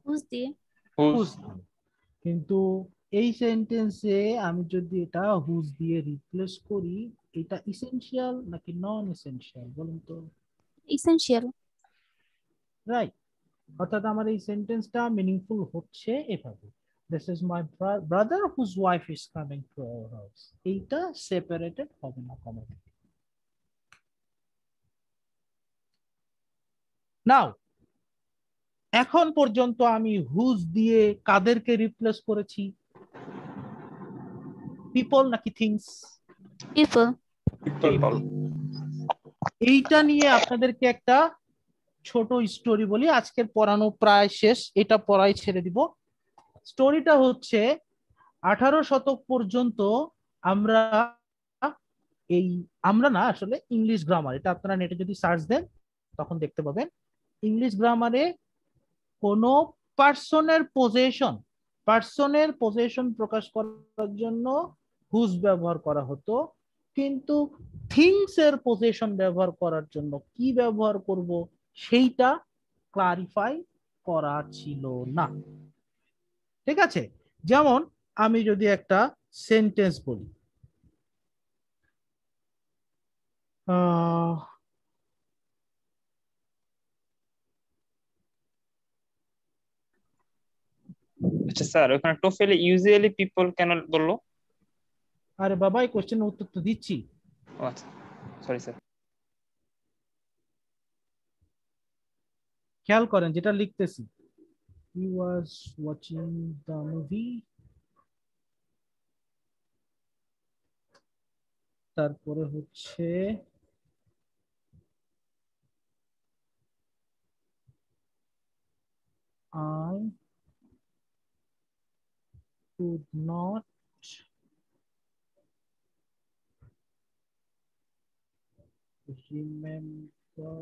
হুজ দিয়ে। কিন্তু এই সেন্টেন্সে আমি যদি এটা হুজ দিয়ে রিপ্লেস করি, এটা ইসেনশিয়াল নাকি নন ইসেনশিয়াল বলুন তো? ইসেনশিয়াল। রাইট। অর্থাৎ আমার এই সেন্টেন্সটা মিনিংফুল হচ্ছে এভাবে, this is my brother whose wife is coming to our house. এইটা সেপারেটেড হবে না কমা। নাও এখন পর্যন্ত আমি হুজ দিয়ে কাদেরকে রিপ্লেস করেছি? পিপল নাকি থিংস? People. people. এইটা নিয়ে আপনাদেরকে একটা ছোট স্টোরি বলি। আজকের পড়ানো প্রায় শেষ, এটা পড়াই ছেড়ে দিব। স্টোরিটা হচ্ছে 18 শতক পর্যন্ত আমরা আমরা না আসলে ইংলিশ গ্রামার, এটা আপনারা নেটে যদি সার্চ দেন তখন দেখতে পাবেন। ইংলিশ গ্রামারে কোনো পার্সনের পজেশন প্রকাশ করার জন্য হুজ ব্যবহার করা হতো, কিন্তু থিংস এর পজেশন ব্যবহার করার জন্য কি ব্যবহার করব সেইটা ক্লারিফাই করা ছিল না। ঠিক আছে, যেমন আমি যদি একটা সেন্টেন্স বলি, আচ্ছা স্যার, ওখানে টোফেলে ইউজুয়ালি পিপল কেন বললো? আরে বাবা, এই কোশ্চেনের উত্তর তো দিচ্ছি। ও আচ্ছা, সরি স্যার। খেয়াল করেন যেটা লিখতেছি, he was watching the movie, তারপরে হচ্ছে I could not remember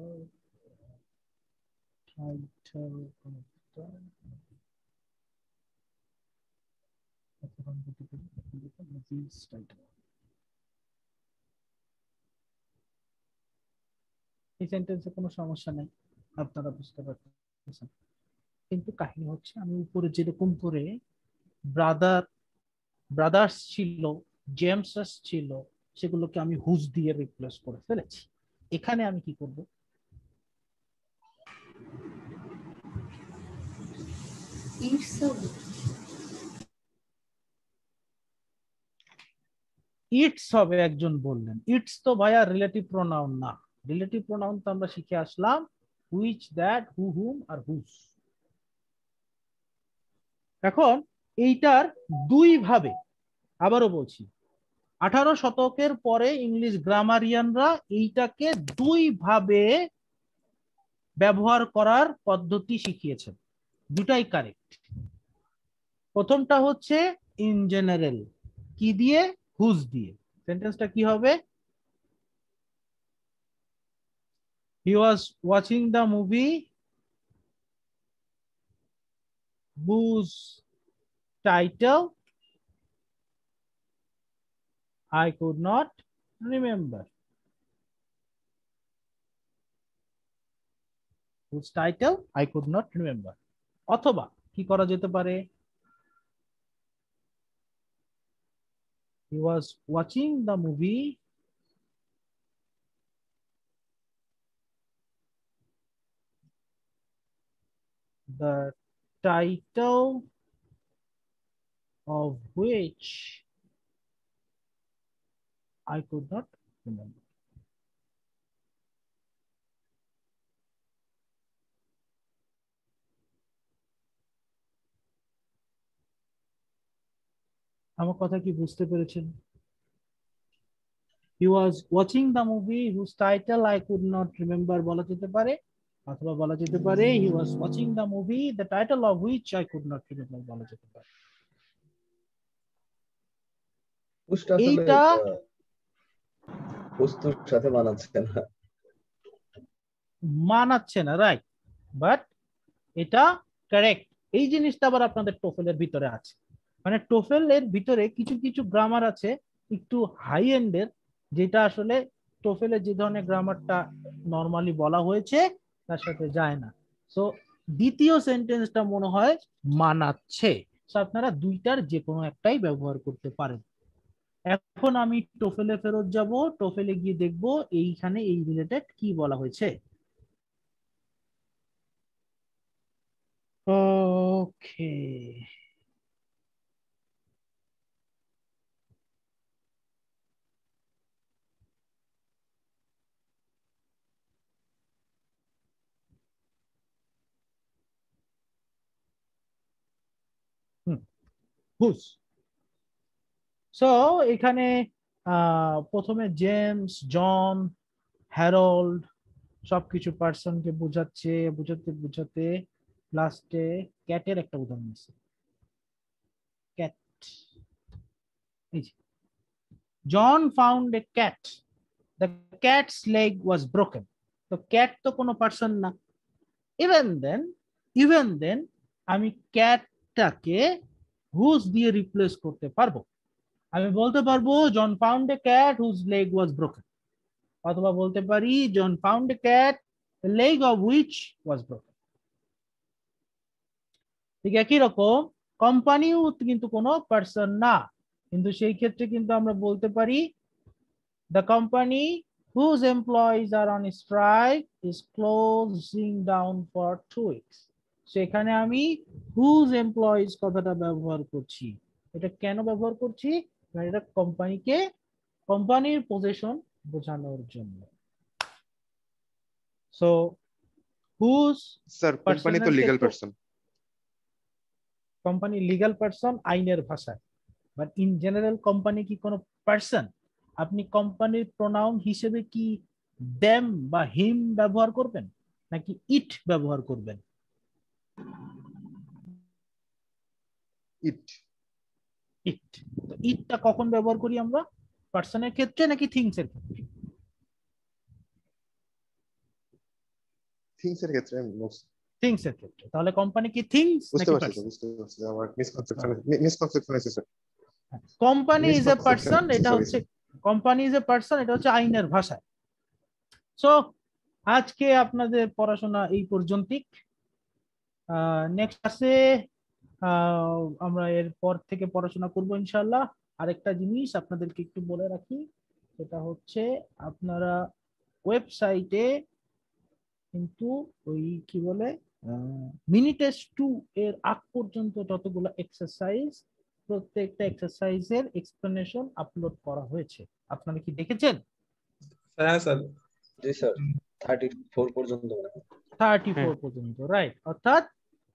title of the movie's title. এই সেন্টেন্সে কোনো সমস্যা নেই, আপনারা বুঝতে পারছেন। কিন্তু কাহিনী হচ্ছে আমি উপরে যেরকম করে ব্রাদার্স ছিল, জেমস ছিল, সেগুলোকে আমি হুজ দিয়ে রিপ্লেস করে ফেলেছি। এখানে আমি কি করব? ইটস হবে, একজন বললেন। ইটস তো ভাইয়া রিলেটিভ প্রোনাউন না। রিলেটিভ প্রোনাউন তো আমরা শিখে আসলাম হুইচ, দ্যাট, হু, হুম আর হুজ। এখন এইটার দুই ভাবে, আবারও বলছি, 18 শতকের পরে ইংলিশ গ্রামারিয়ানরা এইটাকে দুই ভাবে ব্যবহার করার পদ্ধতি শিখিয়েছেন, দুটাই কারেক্ট। প্রথমটা হচ্ছে ইন জেনারেল, কি দিয়ে? হুজ দিয়ে। সেন্টেন্সটা কি হবে? He was watching the movie whose title I could not remember. Whose title I could not remember. অথবা কি করা যেতে পারে? He was watching the movie the title of which I could not remember. আমার কথা কি বুঝতে পেরেছেন? He was watching the movie whose title I could not remember বলা যেতে পারে, অথবা বলা যেতে পারে he was watching the movie the title of which I could not remember বলা যেতে পারে। এইটা বস্তুর সাথে মানাচ্ছে না, রাইট, বাট এটা কারেক্ট। এই জিনিসটা আবার আপনাদের টোফেলের ভিতরে আছে, মানে টোফেলের ভিতরে কিছু কিছু গ্রামার আছে একটু হাই এন্ডের, যেটা আসলে টোফেলে যে ধরনের গ্রামারটা নরমালি বলা হয়েছে তার সাথে যায় না। সো দ্বিতীয় সেন্টেন্সটা মনে হয় মানাচ্ছে। সো আপনারা দুইটার যে কোনো একটাই ব্যবহার করতে পারেন। এখন আমি টোফেলে ফেরত যাব, টোফেলে গিয়ে দেখব এইখানে এই রিলেটেড কি বলা হয়েছে। ওকে, হুজ। সো এখানে প্রথমে জেমস, জন, হ্যারল্ড সবকিছু পার্সনকে বোঝাচ্ছে, বুঝাতে লাস্টে ক্যাটের একটা উদাহরণ আছে। ক্যাট, এই যে John found a cat, the cat's leg was broken. তো ক্যাট তো কোনো পার্সন না। ইভেন দেন আমি ক্যাটটাকে হুজ দিয়ে রিপ্লেস করতে পারবো। আমি বলতে পারবো John found a cat whose leg was broken, অথবা বলতে পারি John found a cat the leg of which was broken. ঠিক একই রকম কোম্পানিও কিন্তু কোনো পার্সন না, কিন্তু সেই ক্ষেত্রে কিন্তু আমরা বলতে পারি the company whose employees are on strike is closing down for 2 weeks. সেখানে আমি whose employees কথাটা ব্যবহার করছি। এটা কেন ব্যবহার করছি? কারণ এটা কোম্পানির পজিশন বোঝানোর জন্য। সো whose স্যার কোম্পানি তো legal person. Company legal person আইনের ভাষায়, বাট ইন জেনারেল কোম্পানি কি কোনো পারসন? আপনি কোম্পানির প্রোনাউন হিসেবে কি দেম বা হিম ব্যবহার করবেন নাকি ইট ব্যবহার করবেন? ইট। তো ইটটা কখন ব্যবহার করি আমরা? পার্সনের ক্ষেত্রে নাকি থিংস এর ক্ষেত্রে? থিংস এর ক্ষেত্রে। থিংস এর ক্ষেত্রে। তাহলে কোম্পানি কি থিংস নাকি পার্সন? বুঝতে পারছি আমার মিসকনসেপশন আছে sir. Company is a person, এটা হচ্ছে কোম্পানি ইজ এ পার্সন, এটা হচ্ছে আইনের ভাষায়। সো আজকে আপনাদের পড়াশোনা এই পর্যন্তই। নেক্সট ক্লাসে আমরা এরপর থেকে পড়াশোনা করব ইনশাআল্লাহ। আরেকটা জিনিস আপনাদেরকে একটু বলে রাখি, সেটা হচ্ছে আপনারা ওয়েবসাইটে কিন্তু ওই কি বলে মিনি টেস্ট 2 এর আগ পর্যন্ত যতগুলো এক্সারসাইজ, প্রত্যেকটা এক্সারসাইজের এক্সপ্লেনেশন আপলোড করা হয়েছে। আপনারা কি দেখেছেন? হ্যাঁ স্যার। জি স্যার, 34 পর্যন্ত। 34 পর্যন্ত, রাইট। অর্থাৎ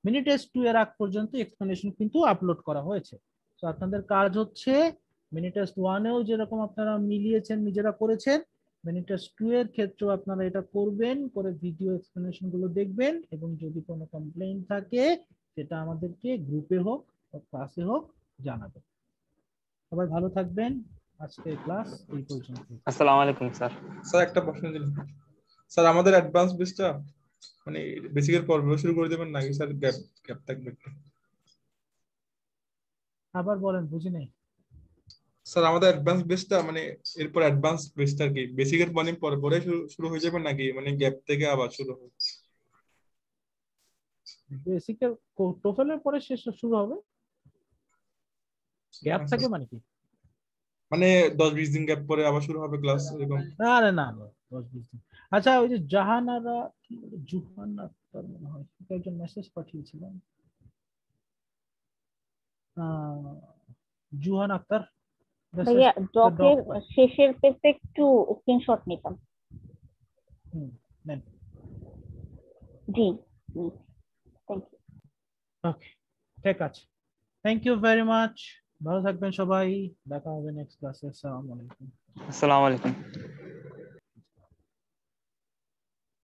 মিনি টেস্ট 2 এর আগ পর্যন্ত এক্সপ্লেনেশন কিন্তু আপলোড করা হয়েছে। তো আপনাদের কাজ হচ্ছে মিনি টেস্ট 1 এও যেরকম আপনারা মিলিয়েছেন, নিজেরা করেছেন, মিনি টেস্ট 2 এর ক্ষেত্রেও আপনারা এটা করবেন, করে ভিডিও এক্সপ্লেনেশন গুলো দেখবেন, এবং যদি কোনো কমপ্লেইন থাকে সেটা আমাদেরকে গ্রুপে হোক বা ক্লাসে হোক জানাবেন। সবাই ভালো থাকবেন। আজকে ক্লাস এই পর্যন্ত। আসসালামু আলাইকুম স্যার। স্যার একটা প্রশ্ন ছিল স্যার, আমাদের অ্যাডভান্স বেসটা মানে বেসিকের পর শুরু করে দেবেন নাকি স্যার গ্যাপ থাকবে? আবার বলেন, বুঝি নাই। স্যার আমাদের অ্যাডভান্স বেসটা মানে এরপর অ্যাডভান্স বেসটা কি বেসিকের মানে পরে পরে শুরু হয়ে যাবে নাকি মানে গ্যাপ থেকে আবার শুরু হবে? বেসিকের টোফেলের পরে শেষ শুরু হবে, গ্যাপ থাকে মানে কি? মানে 10-20 দিন গ্যাপ পরে আবার শুরু হবে ক্লাস এরকম? না 10-20 দিন। আচ্ছা, ওই যে জাহানারা কি বলে, জুহান আক্তার মনে হয়, একজন মেসেজ পাঠিয়েছিলেন, জুহান আক্তার। ভাইয়া ডকের শেষের পেজে একটু স্ক্রিনশট নিতাম। নেন। জি, থ্যাংক ইউ। ওকে, ঠিক আছে, থ্যাংক ইউ ভেরি মাচ। ভালো থাকবেন সবাই, দেখা হবে নেক্সট ক্লাসে। আসসালামু আলাইকুম। আসসালামু আলাইকুম।